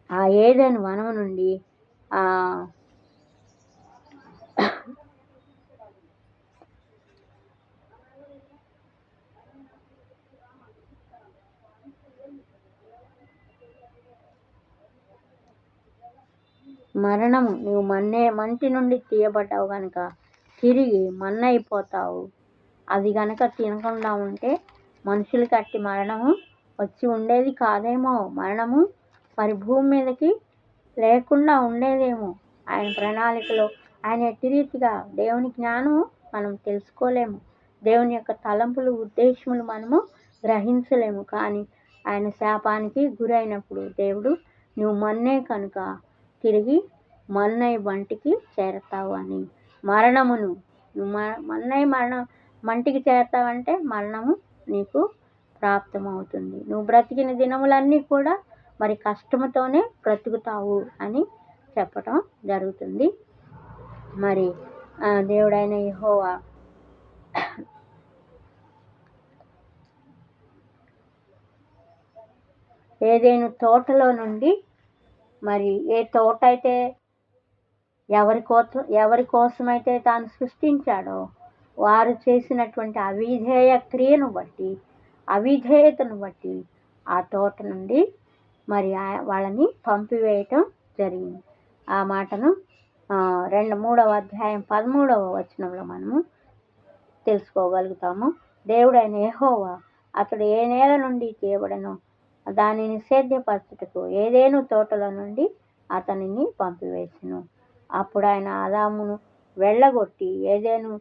ఆ ఏదెను వనము నుండి మరణము, నువ్వు మంటి నుండి తీయబడ్డావు కనుక తిరిగి మన్నైపోతావు. అది కనుక తినకుండా ఉంటే మనుషులకి అట్టి మరణము వచ్చి ఉండేది కాదేమో, మరణము మరి భూమి మీదకి లేకుండా ఉండేదేమో. ఆయన ప్రణాళికలో ఆయన ఎట్టి రీతిగా దేవుని జ్ఞానము మనం తెలుసుకోలేము, దేవుని యొక్క తలంపులు ఉద్దేశములు మనము గ్రహించలేము. కానీ ఆయన శాపానికి గురైనప్పుడు దేవుడు నువ్వు మన్నే కనుక తిరిగి మన్నై వంటికి చేరతావు అని, మరణమును మంటికి చేరతావంటే మరణము నీకు ప్రాప్తమవుతుంది. నువ్వు బ్రతికిన దినములన్నీ కూడా మరి కష్టముతోనే బ్రతుకుతావు అని చెప్పటం జరుగుతుంది. మరి దేవుడైన యెహోవా ఏదైనా తోటలో నుండి మరి ఏ తోట అయితే ఎవరి కోసమైతే తాను సృష్టించాడో వారు చేసినటువంటి అవిధేయతను బట్టి ఆ తోట నుండి మరి వాళ్ళని పంపివేయటం జరిగింది. ఆ మాటను 3వ అధ్యాయం 13వ వచనంలో మనము తెలుసుకోగలుగుతాము. దేవుడైన యెహోవా అతడు ఏ నేల నుండి తీయబడనో దానిని సేద్యపరచుటకు ఏదెను తోటలో నుండి అతనిని పంపివేసెను. అప్పుడు ఆయన ఆదామును వెళ్ళగొట్టి ఏదెను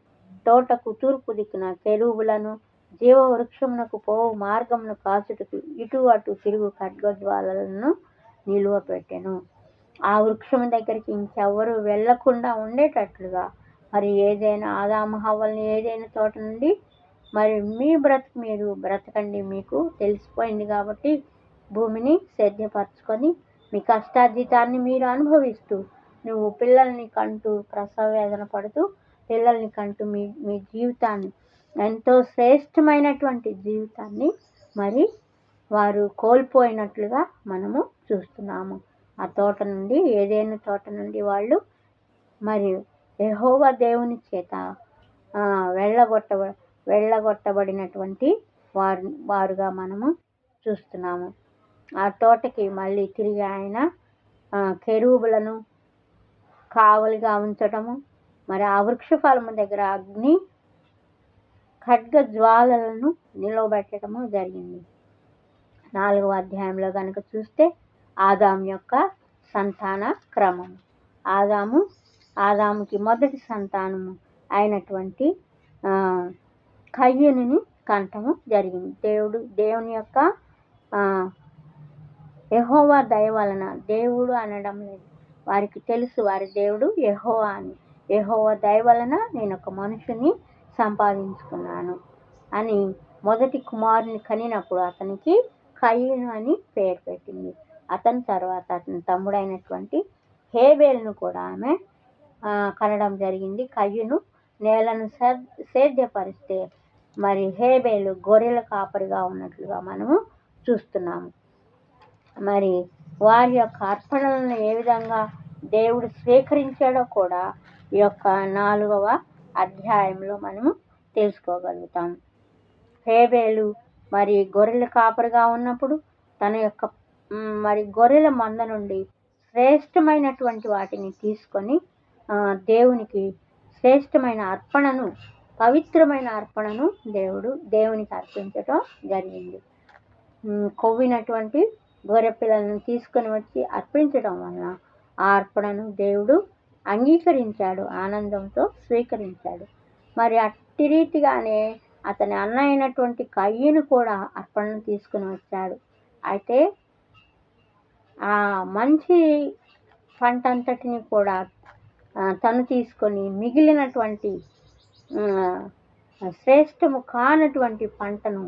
తోటకు తూర్పు దిక్కున కెరూబులను జీవవృక్షమునకు పోవు మార్గమును కాచుటకు ఇటు అటు తిరుగు ఖడ్గజ్వాలలను నిలువపెట్టెను. ఆ వృక్షము దగ్గరికి ఇంకెవ్వరూ వెళ్ళకుండా ఉండేటట్లుగా మరి ఏదైనా ఆదాము హవ్వల్ని ఏదైనా తోట నుండి మరి మీ బ్రతుకు మీరు బ్రతకండి, మీకు తెలిసిపోయింది కాబట్టి భూమిని సేద్యపరచుకొని మీ కష్టార్జితాన్ని మీరు అనుభవిస్తూ నువ్వు పిల్లల్ని కంటూ ప్రసవ వేదన పడుతూ పిల్లల్ని కంటూ మీ జీవితాన్ని, ఎంతో శ్రేష్టమైనటువంటి జీవితాన్ని మరి వారు కోల్పోయినట్లుగా మనము చూస్తున్నాము. ఆ తోట నుండి, ఏదైనా తోట నుండి వాళ్ళు మరి యెహోవా దేవుని చేత వెళ్ళగొట్ట వెళ్ళగొట్టబడినటువంటి వారుగా మనము చూస్తున్నాము. ఆ తోటకి మళ్ళీ తిరిగి ఆయన కెరూబులను కావలిగా ఉంచటము, మరి ఆ వృక్ష ఫలము దగ్గర అగ్ని ఖడ్గ జ్వాలలను నిలవబెట్టడము జరిగింది. 4వ అధ్యాయంలో కనుక చూస్తే ఆదాము యొక్క సంతాన క్రమం. ఆదాముకి మొదటి సంతానము అయినటువంటి కయ్యనుని కంటము జరిగింది. దేవుని యొక్క యెహోవా దయ వలన, దేవుడు అనడం లేదు, వారికి తెలుసు వారి దేవుడు యెహోవా అని. యెహోవా దయ వలన నేను ఒక మనుషుని సంపాదించుకున్నాను అని మొదటి కుమారుని కనినప్పుడు అతనికి కయ్యను అని పేరు పెట్టింది. అతని తర్వాత అతని తమ్ముడైనటువంటి హేబేలును కూడా ఆమె కనడం జరిగింది. కయ్యను నేలను సేద్యపరిస్తే మరి హేబేలు గొర్రెల కాపరిగా ఉన్నట్లుగా మనము చూస్తున్నాము. మరి వారి యొక్క అర్పణలను ఏ విధంగా దేవుడు స్వీకరించాడో కూడా ఈ యొక్క 4వ అధ్యాయంలో మనము తెలుసుకోగలుగుతాం. హేబేలు మరి గొర్రెల కాపరిగా ఉన్నప్పుడు తన యొక్క మరి గొర్రెల మంద నుండి శ్రేష్టమైనటువంటి వాటిని తీసుకొని దేవునికి శ్రేష్టమైన అర్పణను, పవిత్రమైన అర్పణను దేవునికి అర్పించడం జరిగింది. కొవ్వినటువంటి గొర్రె పిల్లలను తీసుకొని వచ్చి అర్పించడం వలన ఆ అర్పణను దేవుడు అంగీకరించాడు, ఆనందంతో స్వీకరించాడు. మరి అట్టి రీతిగానే అతని అన్న అయినటువంటి కయ్యను కూడా అర్పణను తీసుకుని వచ్చాడు. అయితే ఆ మంచి పంట అంతటిని కూడా తను తీసుకొని మిగిలినటువంటి శ్రేష్టము కానటువంటి పంటను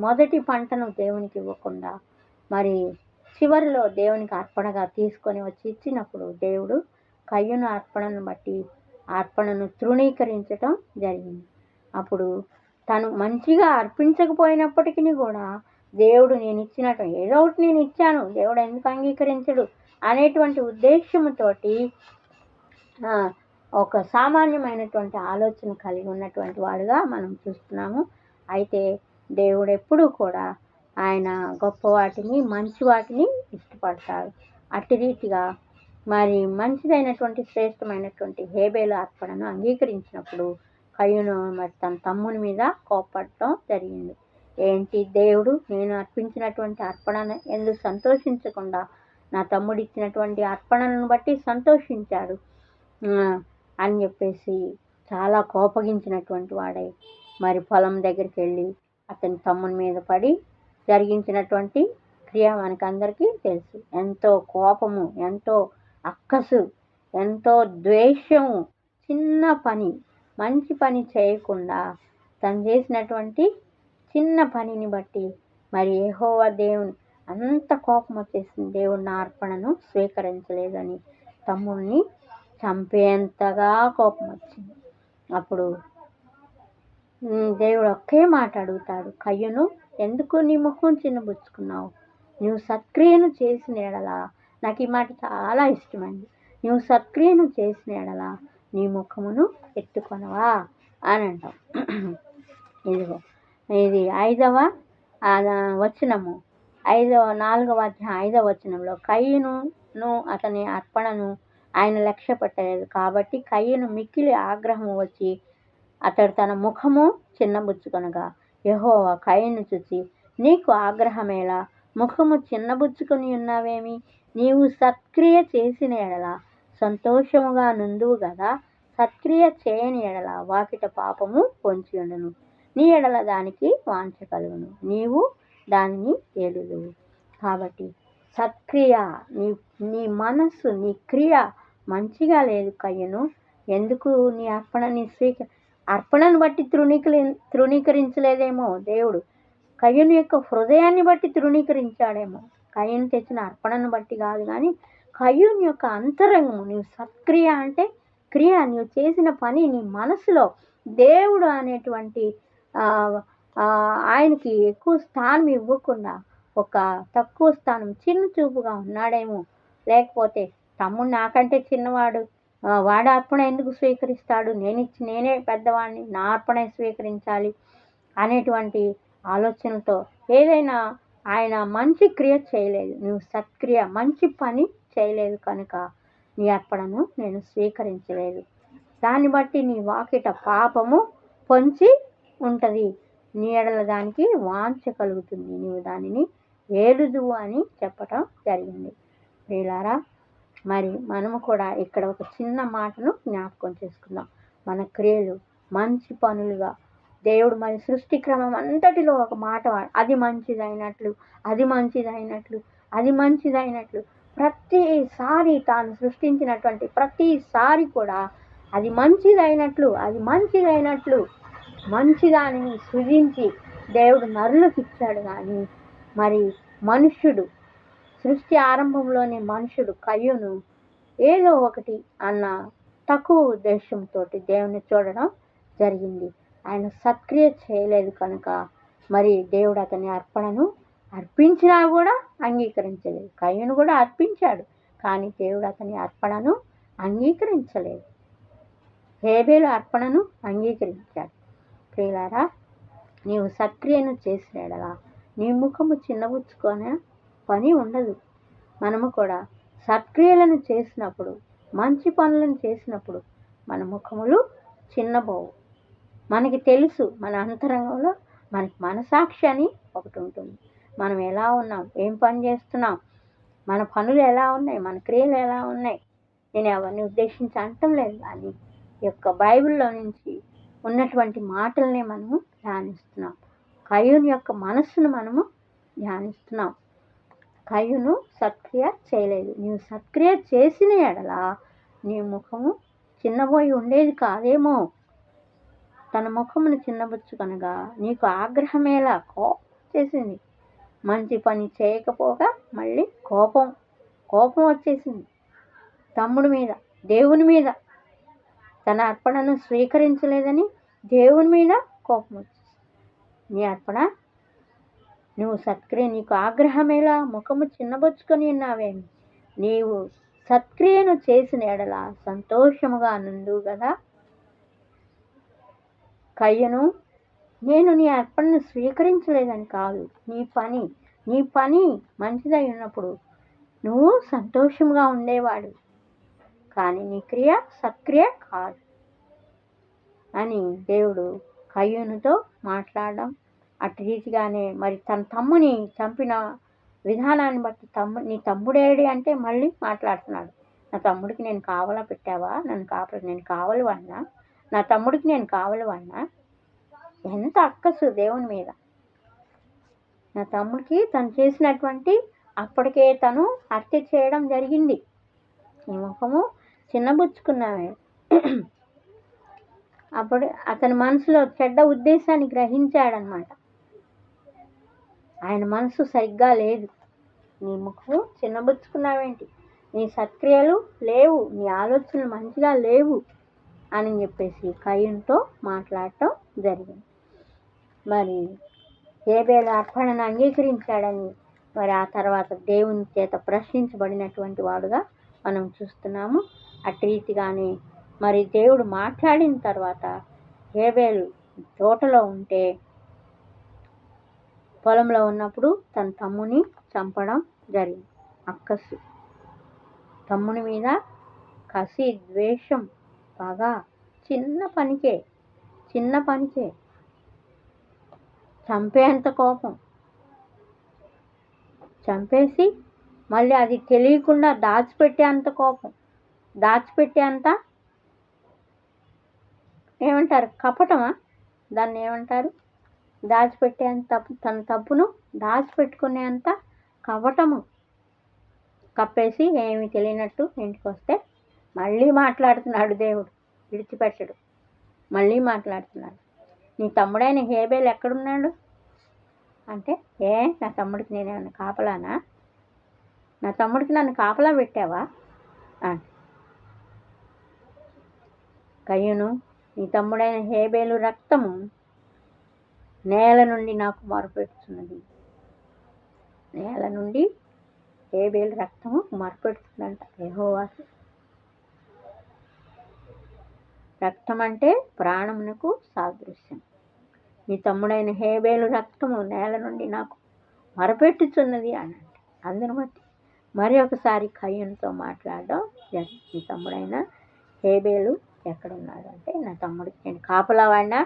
మొదటి పంటను దేవునికి ఇవ్వకుండా మరి చివరిలో దేవునికి అర్పణగా తీసుకొని వచ్చి ఇచ్చినప్పుడు దేవుడు కయ్యను అర్పణను బట్టి అర్పణను తృణీకరించటం జరిగింది. అప్పుడు తను మంచిగా అర్పించకపోయినప్పటికీ కూడా దేవుడు నేను ఇచ్చినట్టు ఏదో ఒకటి నేను ఇచ్చాను, దేవుడు ఎందుకు అంగీకరించడు అనేటువంటి ఉద్దేశంతోటి ఒక సామాన్యమైనటువంటి ఆలోచన కలిగి ఉన్నటువంటి వాడుగా మనం చూస్తున్నాము. అయితే దేవుడు ఎప్పుడూ కూడా ఆయన గొప్ప వాటిని, మంచి వాటిని ఇష్టపడతాడు. అట్టి రీతిగా మరి మంచిదైనటువంటి శ్రేష్టమైనటువంటి హేబేలు అర్పణను అంగీకరించినప్పుడు కయ్యను మరి తన తమ్ముని మీద కోపడటం జరిగింది. ఏంటి, దేవుడు నేను అర్పించినటువంటి అర్పణను ఎందుకు సంతోషించకుండా నా తమ్ముడు ఇచ్చినటువంటి అర్పణను బట్టి సంతోషించాడు అని చెప్పేసి చాలా కోపగించినటువంటి వాడై మరి పొలం దగ్గరికి వెళ్ళి అతని తమ్ముని మీద పడి జరిగించినటువంటి క్రియ మనకందరికీ తెలుసు. ఎంతో కోపము, ఎంతో అక్కసు, ఎంతో ద్వేషము, చిన్న పని, మంచి పని చేయకుండా తను చేసినటువంటి చిన్న పనిని బట్టి మరి యెహోవా దేవుని అంత కోపం వచ్చేసింది. దేవుడు నా అర్పణను స్వీకరించలేదని తమ్ముడిని చంపేంతగా కోపం వచ్చింది. అప్పుడు దేవుడు ఒకే మాట అడుగుతాడు, కయ్యను ఎందుకు నీ ముఖం చిన్నబుచ్చుకున్నావు? నువ్వు సత్క్రియను చేసిన ఎడల, నాకు ఈ మాట చాలా ఇష్టమైంది, నువ్వు సత్క్రియను చేసిన ఎడల నీ ముఖమును ఎత్తుకొనవా అని అంటాం. ఇదిగో ఇది 5వ వచనము, 4వ అధ్యాయం 5వ వచనంలో కయ్యను అతని అర్పణను ఆయన లక్ష్య పెట్టలేదు కాబట్టి కయ్యను మిక్కిలి ఆగ్రహము వచ్చి అతడు తన ముఖము చిన్నబుచ్చుకొనగా యెహోవా కయ్యను చూసి, నీకు ఆగ్రహమేలా, ముఖము చిన్నబుచ్చుకొని ఉన్నావేమి? నీవు సత్క్రియ చేసిన ఎడల సంతోషముగా నుందువు కదా, సత్క్రియ చేయని ఎడల వాకిట పాపము పొంచి ఉండును, నీ ఎడల దానికి వాంఛ కలుగును, నీవు దానిని ఏలుదువు. కాబట్టి సత్క్రియ, నీ మనస్సు, నీ క్రియ మంచిగా లేదు కయ్యను. ఎందుకు నీ అర్పణను బట్టి తృణీకరించలేదేమో దేవుడు, కయ్యను యొక్క హృదయాన్ని బట్టి తృణీకరించాడేమో. కయ్యను తెచ్చిన అర్పణను బట్టి కాదు, కానీ కయ్యను యొక్క అంతరంగము. నీవు సత్క్రియ అంటే క్రియ, నీవు చేసిన పని నీ మనసులో దేవుడు అనేటువంటి ఆయనకి ఎక్కువ స్థానం ఇవ్వకుండా ఒక తక్కువ స్థానం, చిన్న చూపుగా ఉన్నాడేమో లేకపోతే తమ్ముడు నాకంటే చిన్నవాడు, వాడు అర్పణ ఎందుకు స్వీకరిస్తాడు, నేనే పెద్దవాడిని, నా అర్పణ స్వీకరించాలి అనేటువంటి ఆలోచనతో ఏదైనా ఆయన మంచి క్రియ చేయలేదు, నువ్వు సత్క్రియ మంచి పని చేయలేదు కనుక నీ అర్పణను నేను స్వీకరించలేదు. దాన్ని బట్టి నీ వాకిట పాపము పొంచి ఉంటుంది, నీ ఎడల దానికి వాంఛ కలుగుతుంది, నీవు దానిని ఏలుదువు అని చెప్పటం జరిగింది. ప్రియులారా, మరి మనము కూడా ఇక్కడ ఒక చిన్న మాటను జ్ఞాపకం చేసుకుందాం. మన క్రియలు మంచి పనులుగా దేవుడు మరి సృష్టి క్రమం అంతటిలో ఒక మాట అది మంచిదైనట్లు, అది మంచిదైనట్లు, అది మంచిదైనట్లు ప్రతిసారి తాను సృష్టించినటువంటి ప్రతిసారి కూడా అది మంచిదైనట్లు, అది మంచిదైనట్లు మంచిదానిని సృజించి దేవుడు నరులకు ఇచ్చాడు. కానీ మరి మనుష్యుడు సృష్టి ఆరంభంలోనే మనుషుడు కయ్యూను ఏదో ఒకటి అన్న తక్కువ ఉద్దేశంతో దేవుని చూడడం జరిగింది. ఆయన సత్క్రియ చేయలేదు కనుక మరి దేవుడు అతని అర్పణను అర్పించినా కూడా అంగీకరించలేదు. కయ్యూను కూడా అర్పించాడు, కానీ దేవుడు అతని అర్పణను అంగీకరించలేదు. హేబేలు అర్పణను అంగీకరించాడు. ప్రియులారా, నీవు సత్క్రియను చేసినడలా నీ ముఖము చిన్నబుచ్చుకొనే పని ఉండదు. మనము కూడా సత్క్రియలను చేసినప్పుడు, మంచి పనులను చేసినప్పుడు మన ముఖములు చిన్నబోవు. మనకి తెలుసు, మన అంతరంగంలో మనకి మనసాక్షి అని ఒకటి ఉంటుంది. మనం ఎలా ఉన్నాం, ఏం పని చేస్తున్నాం, మన పనులు ఎలా ఉన్నాయి, మన క్రియలు ఎలా ఉన్నాయి. నేను అవన్నీ ఉద్దేశించి అనటం లేదు, కానీ ఈ యొక్క బైబిల్లో నుంచి ఉన్నటువంటి మాటలనే మనము ధ్యానిస్తున్నాం. కయ్యూను యొక్క మనస్సును మనము ధ్యానిస్తున్నాం. కయ్యూను సత్క్రియ చేయలేదు. నీవు సత్క్రియ చేసిన ఎడల నీ ముఖము చిన్నబోయి ఉండేది కాదేమో. తన ముఖమును చిన్నబుచ్చుకొనగా నీకు ఆగ్రహమేలా, కోపం వచ్చేసింది. మంచి పని చేయకపోగా మళ్ళీ కోపం వచ్చేసింది తమ్ముడి మీద, దేవుని మీద. తన అర్పణను స్వీకరించలేదని దేవుని మీద కోపం వచ్చేసింది. నీ అర్పణ నువ్వు సత్క్రియ, నీకు ఆగ్రహమేలా, ముఖము చిన్నబుచ్చుకొని ఉన్నావేమి. నీవు సత్క్రియను చేసిన ఎడల సంతోషముగా నుండు కదా. కయ్యూను, నేను నీ అర్పణను స్వీకరించలేదని కాదు, నీ పని మంచిదై ఉన్నప్పుడు నువ్వు సంతోషంగా ఉండేవాడు, కానీ నీ క్రియ సత్క్రియ కాదు అని దేవుడు కయ్యూనుతో మాట్లాడడం. అటు రీతిగానే మరి తన తమ్ముని చంపిన విధానాన్ని బట్టి నీ తమ్ముడేడి అంటే మళ్ళీ మాట్లాడుతున్నాడు. నా తమ్ముడికి నేను కావలా పెట్టావా, నేను కావలి వాడినా, నా తమ్ముడికి నేను కావలి వాడినా. ఎంత అక్కసు దేవుని మీద. నా తమ్ముడికి తను చేసినటువంటి అప్పటికే తను హత్య చేయడం జరిగింది. ఈ ముఖము చిన్నబుచ్చుకున్నామే. అప్పుడు అతని మనసులో చెడ్డ ఉద్దేశాన్ని గ్రహించాడనమాట. ఆయన మనసు సరిగ్గా లేదు. నీ ముఖము చిన్నబుచ్చుకున్నావేంటి, నీ సత్క్రియలు లేవు, నీ ఆలోచనలు మంచిగా లేవు అని చెప్పేసి కయ్యూనుతో మాట్లాడటం జరిగింది. మరి హేబేలు అర్పణను అంగీకరించాడని మరి ఆ తర్వాత దేవుని చేత ప్రశ్నించబడినటువంటి వాడుగా మనం చూస్తున్నాము. అటు రీతిగానే మరి దేవుడు మాట్లాడిన తర్వాత హేబేలు తోటలో ఉంటే, పొలంలో ఉన్నప్పుడు తన తమ్ముని చంపడం జరిగింది. అక్కసు, తమ్ముని మీద కసి, ద్వేషం, పగ, చిన్న పనికే చంపేంత కోపం, చంపేసి మళ్ళీ అది తెలియకుండా దాచిపెట్టేంత కోపం, దాచిపెట్టేంత ఏమంటారు, కపటమా, దాన్ని ఏమంటారు, దాచిపెట్టేంత తన తప్పును దాచిపెట్టుకునేంత కపటము. కప్పేసి ఏమి తెలియనట్టు ఇంటికి వస్తే మళ్ళీ మాట్లాడుతున్నాడు దేవుడు, విడిచిపెట్టడు, మళ్ళీ మాట్లాడుతున్నాడు. నీ తమ్ముడైన హేబేలు ఎక్కడున్నాడు అంటే, నా తమ్ముడికి నేనేమన్నా కాపలానా, నా తమ్ముడికి నన్ను కాపలా పెట్టావా అంటే, కయ్యూను, నీ తమ్ముడైన హేబేలు రక్తము నేల నుండి నాకు మొరపెట్టుచున్నది, నేల నుండి హేబేలు రక్తము మొరపెడుతుందంట యెహోవాకి. రక్తం అంటే ప్రాణమునకు సాదృశ్యం. నీ తమ్ముడైన హేబేలు రక్తము నేల నుండి నాకు మొరపెట్టుచున్నది అని అంటే అందును బట్టి మరి ఒకసారి కయ్యూనుతో మాట్లాడడం జరిగింది. నీ తమ్ముడైన హేబేలు ఎక్కడున్నాడు అంటే, నా తమ్ముడికి నేను కాపలా వాడినా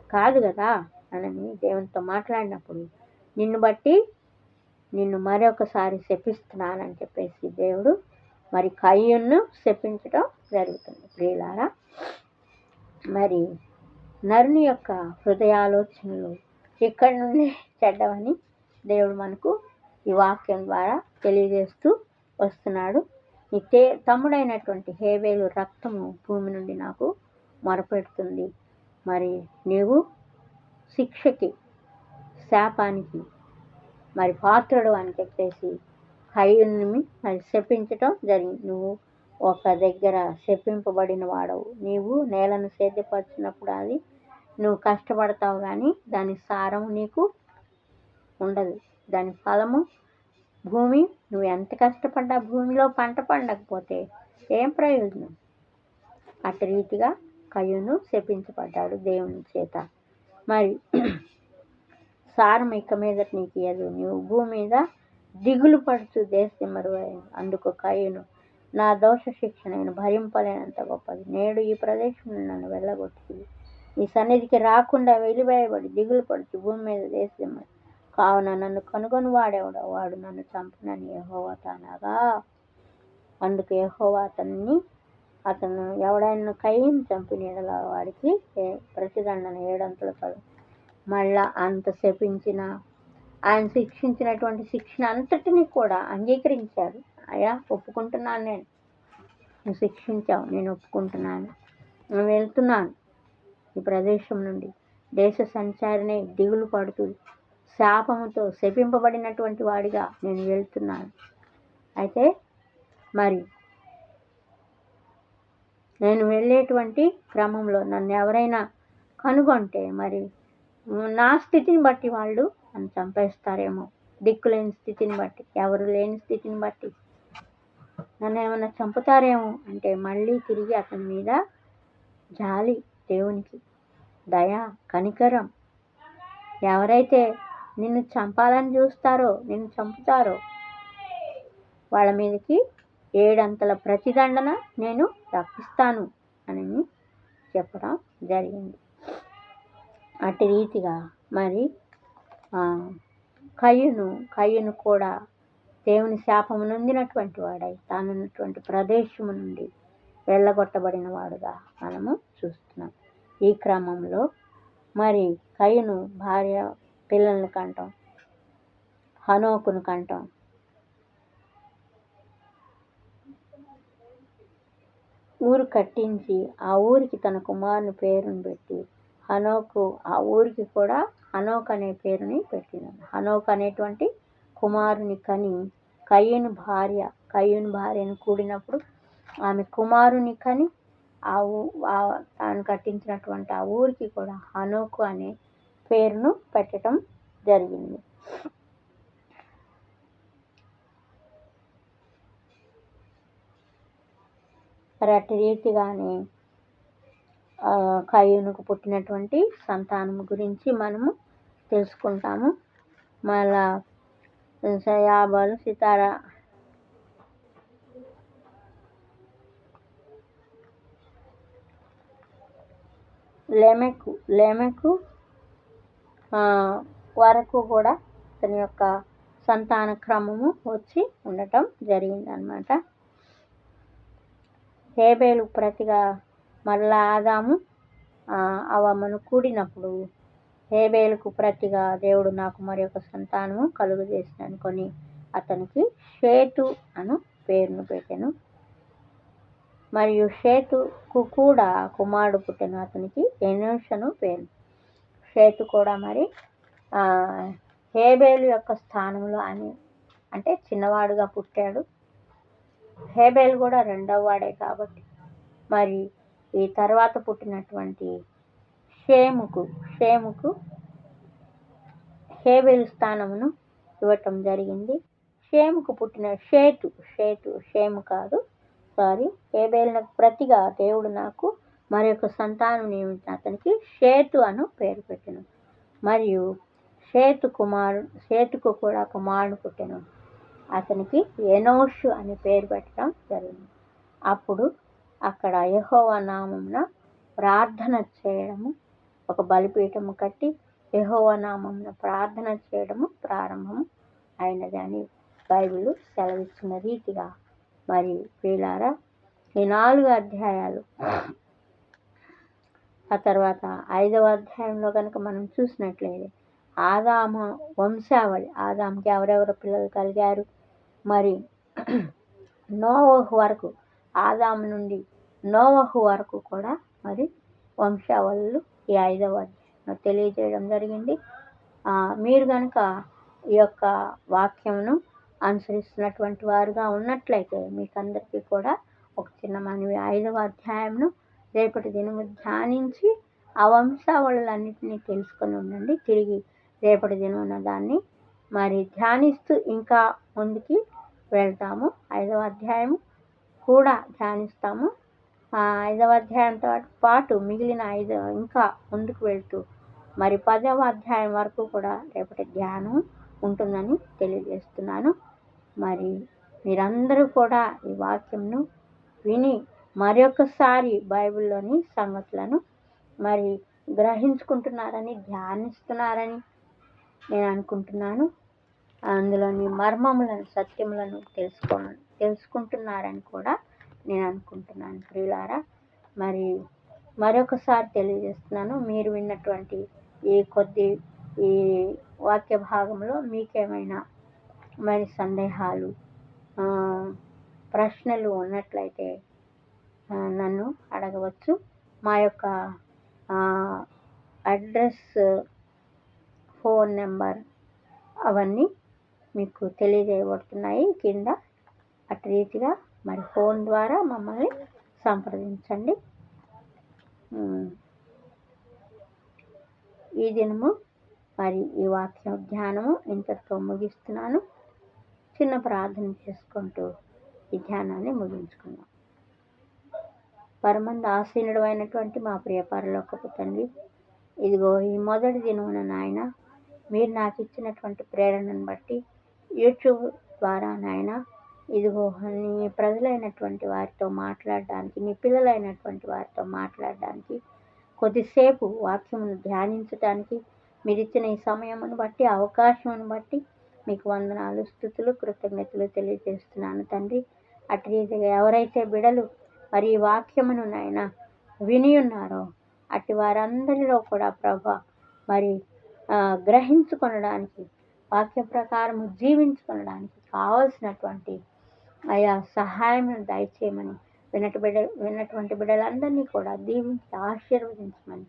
కాదు కదా అని దేవునితో మాట్లాడినప్పుడు, నిన్ను బట్టి నిన్ను మరొకసారి శపిస్తున్నానని చెప్పేసి దేవుడు మరి కయ్యూనును శపించడం జరుగుతుంది. ప్రియులారా, మరి నరుని యొక్క హృదయాలోచనలు ఇక్కడి నుండి చెడ్డవని దేవుడు మనకు ఈ వాక్యం ద్వారా తెలియజేస్తూ వస్తున్నాడు. నీ తమ్ముడైనటువంటి హేబేలు రక్తము భూమి నుండి నాకు మొరపెడుతుంది. మరి నీవు శిక్షకి, శాపానికి మరి పాత్రుడు అని చెప్పేసి కయ్యూనుని మరి శపించటం జరిగింది. నువ్వు ఒక దగ్గర శపింపబడిన వాడవు. నీవు నేలను సేద్యపరిచినప్పుడు అది నువ్వు కష్టపడతావు, కానీ దాని సారం నీకు ఉండదు. దాని ఫలము భూమి, నువ్వు ఎంత కష్టపడ్డా భూమిలో పంట పండకపోతే ఏం ప్రయోజనం? అటు రీతిగా కయ్యూను శపించబడ్డాడు దేవుని చేత. మరి సారం ఇక మీద నీకు ఇయ్యదు, నువ్వు భూమి మీద దిగులు పడుతూ దేశమరువైన అందుకు కయ్యూను, నా దోష శిక్ష నేను భరింపలేనంత గొప్పది. నేడు ఈ ప్రదేశం నన్ను వెళ్ళగొట్టి ఈ సన్నిధికి రాకుండా వెలివేయబడి దిగులు పడుతూ భూమి మీద దేశమరు కావున నన్ను కనుగొని వాడేవాడు, వాడు నన్ను చంపునని యెహోవా అనగా, అందుకు యెహోవా అతను ఎవడైనా కయ్యూను చంపిన యెడల వాడికి ప్రతిదండన 7 అంతలు కలుగు. మళ్ళా అంత శపించిన ఆయన శిక్షించినటువంటి శిక్షణ అంతటినీ కూడా అంగీకరించాడు. అయ్యా, ఒప్పుకుంటున్నాను, నువ్వు శిక్షించావు, నేను ఒప్పుకుంటున్నాను, నేను వెళ్తున్నాను ఈ ప్రదేశం నుండి. దేశ సంచారిని దిగులు పడుతూ శాపముతో శపింపబడినటువంటి వాడిగా నేను వెళ్తున్నాను. అయితే మరి నేను వెళ్ళేటువంటి క్రమంలో నన్ను ఎవరైనా కనుగొంటే మరి నా స్థితిని బట్టి వాళ్ళు నన్ను చంపేస్తారేమో, దిక్కులేని స్థితిని బట్టి, ఎవరు లేని స్థితిని బట్టి నన్ను ఏమైనా చంపుతారేమో అంటే మళ్ళీ తిరిగి అతని మీద జాలి, దేవునికి దయ, కనికరం. ఎవరైతే నిన్ను చంపాలని చూస్తారో, నిన్ను చంపుతారో వాళ్ళ మీదకి 7 అంతల ప్రతిదండన నేను రప్పిస్తాను అని చెప్పడం జరిగింది. అటు రీతిగా మరి కయ్యూను కూడా దేవుని శాపము నొందినటువంటి వాడై తానున్నటువంటి ప్రదేశము నుండి వెళ్ళగొట్టబడిన వాడుగా మనము చూస్తున్నాం. ఈ క్రమంలో మరి కయ్యూను భార్య పిల్లల్ని కంటాం, హనోకును కంటాం. ఊరు కట్టించి ఆ ఊరికి తన కుమారుని పేరును పెట్టి హనోకు ఆ ఊరికి కూడా హనోక్ అనే పేరుని పెట్టినాడు. హనోక్ అనేటువంటి కుమారుని కని కయ్యూను భార్యను కూడినప్పుడు ఆమె కుమారుని కని తాను కట్టించినటువంటి ఆ ఊరికి కూడా హనోకు అనే పేరును పెట్టడం జరిగింది. మరి అటు రీతిగానే కయ్యూనుకు పుట్టినటువంటి సంతానము గురించి మనము తెలుసుకుంటాము. మళ్ళా యాబాలు, సితారా, లెమెకు వరకు కూడా తన యొక్క సంతాన క్రమము వచ్చి ఉండటం జరిగిందనమాట. హేబేలు ప్రతిగా మళ్ళా ఆదాము అవ్వమ్మను కూడినప్పుడు హేబేలుకు ప్రతిగా దేవుడు నాకు మరి ఒక సంతానము కలుగజేసిన అనుకొని అతనికి షేతు అను పేరును పెట్టెను. మరియు షేతుకు కూడా కుమారుడు పుట్టెను, అతనికి ఎనోషు అను పేరు. షేతు కూడా మరి హేబేలు యొక్క స్థానంలో అంటే చిన్నవాడుగా పుట్టాడు. హేబేలు కూడా 2వ వాడే కాబట్టి మరి ఈ తర్వాత పుట్టినటువంటి షేముకు హేబేలు స్థానమును ఇవ్వటం జరిగింది. షేముకు పుట్టిన షేము కాదు, సారీ, హేబేలునకు ప్రతిగా దేవుడు నాకు మరొక సంతానం నియమించిన అతనికి షేతు అను పేరు పెట్టెను. మరియు షేతుకు కూడా కుమారుడు పుట్టెను. అతనికి ఎనోషు అని పేరు పెట్టడం జరిగింది. అప్పుడు అక్కడ యెహోవా నామమున ప్రార్థన చేయడము, ఒక బలిపీఠము కట్టి యెహోవా నామమున ప్రార్థన చేయడము ప్రారంభము అయినది అని బైబిల్ సెలవిస్తున్న రీతిగా, మరి ప్రియులారా, ఈ 4 అధ్యాయాలు ఆ తర్వాత 5వ అధ్యాయంలో కనుక మనం చూసినట్లయితే ఆదాము వంశావళి, ఆదాముకి ఎవరెవరు పిల్లలు కలిగారు, మరి నోవహు వరకు, ఆదాము నుండి నోవహు వరకు కూడా మరి వంశావళులు ఈ 5వ అధ్యాయంలో తెలియజేయడం జరిగింది. మీరు కనుక ఈ యొక్క వాక్యమును అనుసరిస్తున్నటువంటి వారుగా ఉన్నట్లయితే మీకందరికీ కూడా ఒక చిన్న మనవి, 5వ అధ్యాయంను రేపటి దినము ధ్యానించి ఆ వంశావళులన్నింటినీ తెలుసుకొని ఉండండి. తిరిగి రేపటి దినమున దాన్ని మరి ధ్యానిస్తూ ఇంకా ముందుకి వెళ్తాము. 5వ అధ్యాయం కూడా ధ్యానిస్తాము. 5వ అధ్యాయంతో పాటు మిగిలిన 5 ఇంకా ముందుకు వెళ్తూ మరి 10వ అధ్యాయం వరకు కూడా రేపటి ధ్యానం ఉంటుందని తెలియజేస్తున్నాను. మరి మీరందరూ కూడా ఈ వాక్యంను విని మరొకసారి బైబిల్లోని సంగతులను మరి గ్రహించుకుంటున్నారని, ధ్యానిస్తున్నారని నేను అనుకుంటున్నాను. అందులోని మర్మములను, సత్యములను తెలుసుకుంటున్నారని కూడా నేను అనుకుంటున్నాను. ప్రియులారా, మరి మరొకసారి తెలియజేస్తున్నాను, మీరు విన్నటువంటి ఈ వాక్య భాగంలో మీకేమైనా మరి సందేహాలు, ప్రశ్నలు ఉన్నట్లయితే నన్ను అడగవచ్చు. మా యొక్క అడ్రస్, ఫోన్ నెంబర్ అవన్నీ మీకు తెలియజేయబడుతున్నాయి కింద. అటు రీతిగా మరి ఫోన్ ద్వారా మమ్మల్ని సంప్రదించండి. ఈ దినము మరి ఈ వాక్య ధ్యానము ఇంతటితో ముగిస్తున్నాను. చిన్న ప్రార్థన చేసుకుంటూ ఈ ధ్యానాన్ని ముగించుకున్నాం. పరమందు ఆసీనుడు అయినటువంటి మా ప్రియ పరలోకపు తండ్రి, ఇదిగో ఈ మొదటి దినమున నాయన మీరు నాకు ఇచ్చినటువంటి ప్రేరణను బట్టి యూట్యూబ్ ద్వారా నాయన ఇదిగో నీ ప్రజలైనటువంటి వారితో మాట్లాడడానికి, నీ పిల్లలైనటువంటి వారితో మాట్లాడడానికి, కొద్దిసేపు వాక్యమును ధ్యానించడానికి మీరు ఇచ్చిన ఈ సమయమును బట్టి, అవకాశమును బట్టి మీకు వందనాలు, స్తుతులు, కృతజ్ఞతలు తెలియజేస్తున్నాను తండ్రి. అటు రీతిగా ఎవరైతే బిడలు మరి ఈ వాక్యమును నాయన విని ఉన్నారో అటు వారందరిలో కూడా ప్రభా మరి గ్రహించుకొనడానికి, వాక్య ప్రకారము జీవించుకొనడానికి కావలసినటువంటి ఆయా సహాయం దయచేయమని విన్నటువంటి బిడ్డలందరినీ కూడా దీవించి ఆశీర్వదించమని,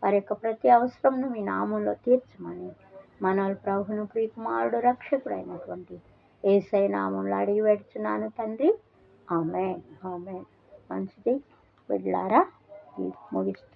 వారి యొక్క ప్రతి అవసరంను మీ నామంలో తీర్చమని మనవల ప్రభువును ప్రియకుమారుడు రక్షకుడైనటువంటి యేసయ్య నామంలో అడిగి పెడుచున్నాను తండ్రి. ఆమేన్, ఆమేన్. మంచిది బిడ్డలారా, ముగిస్తుంది.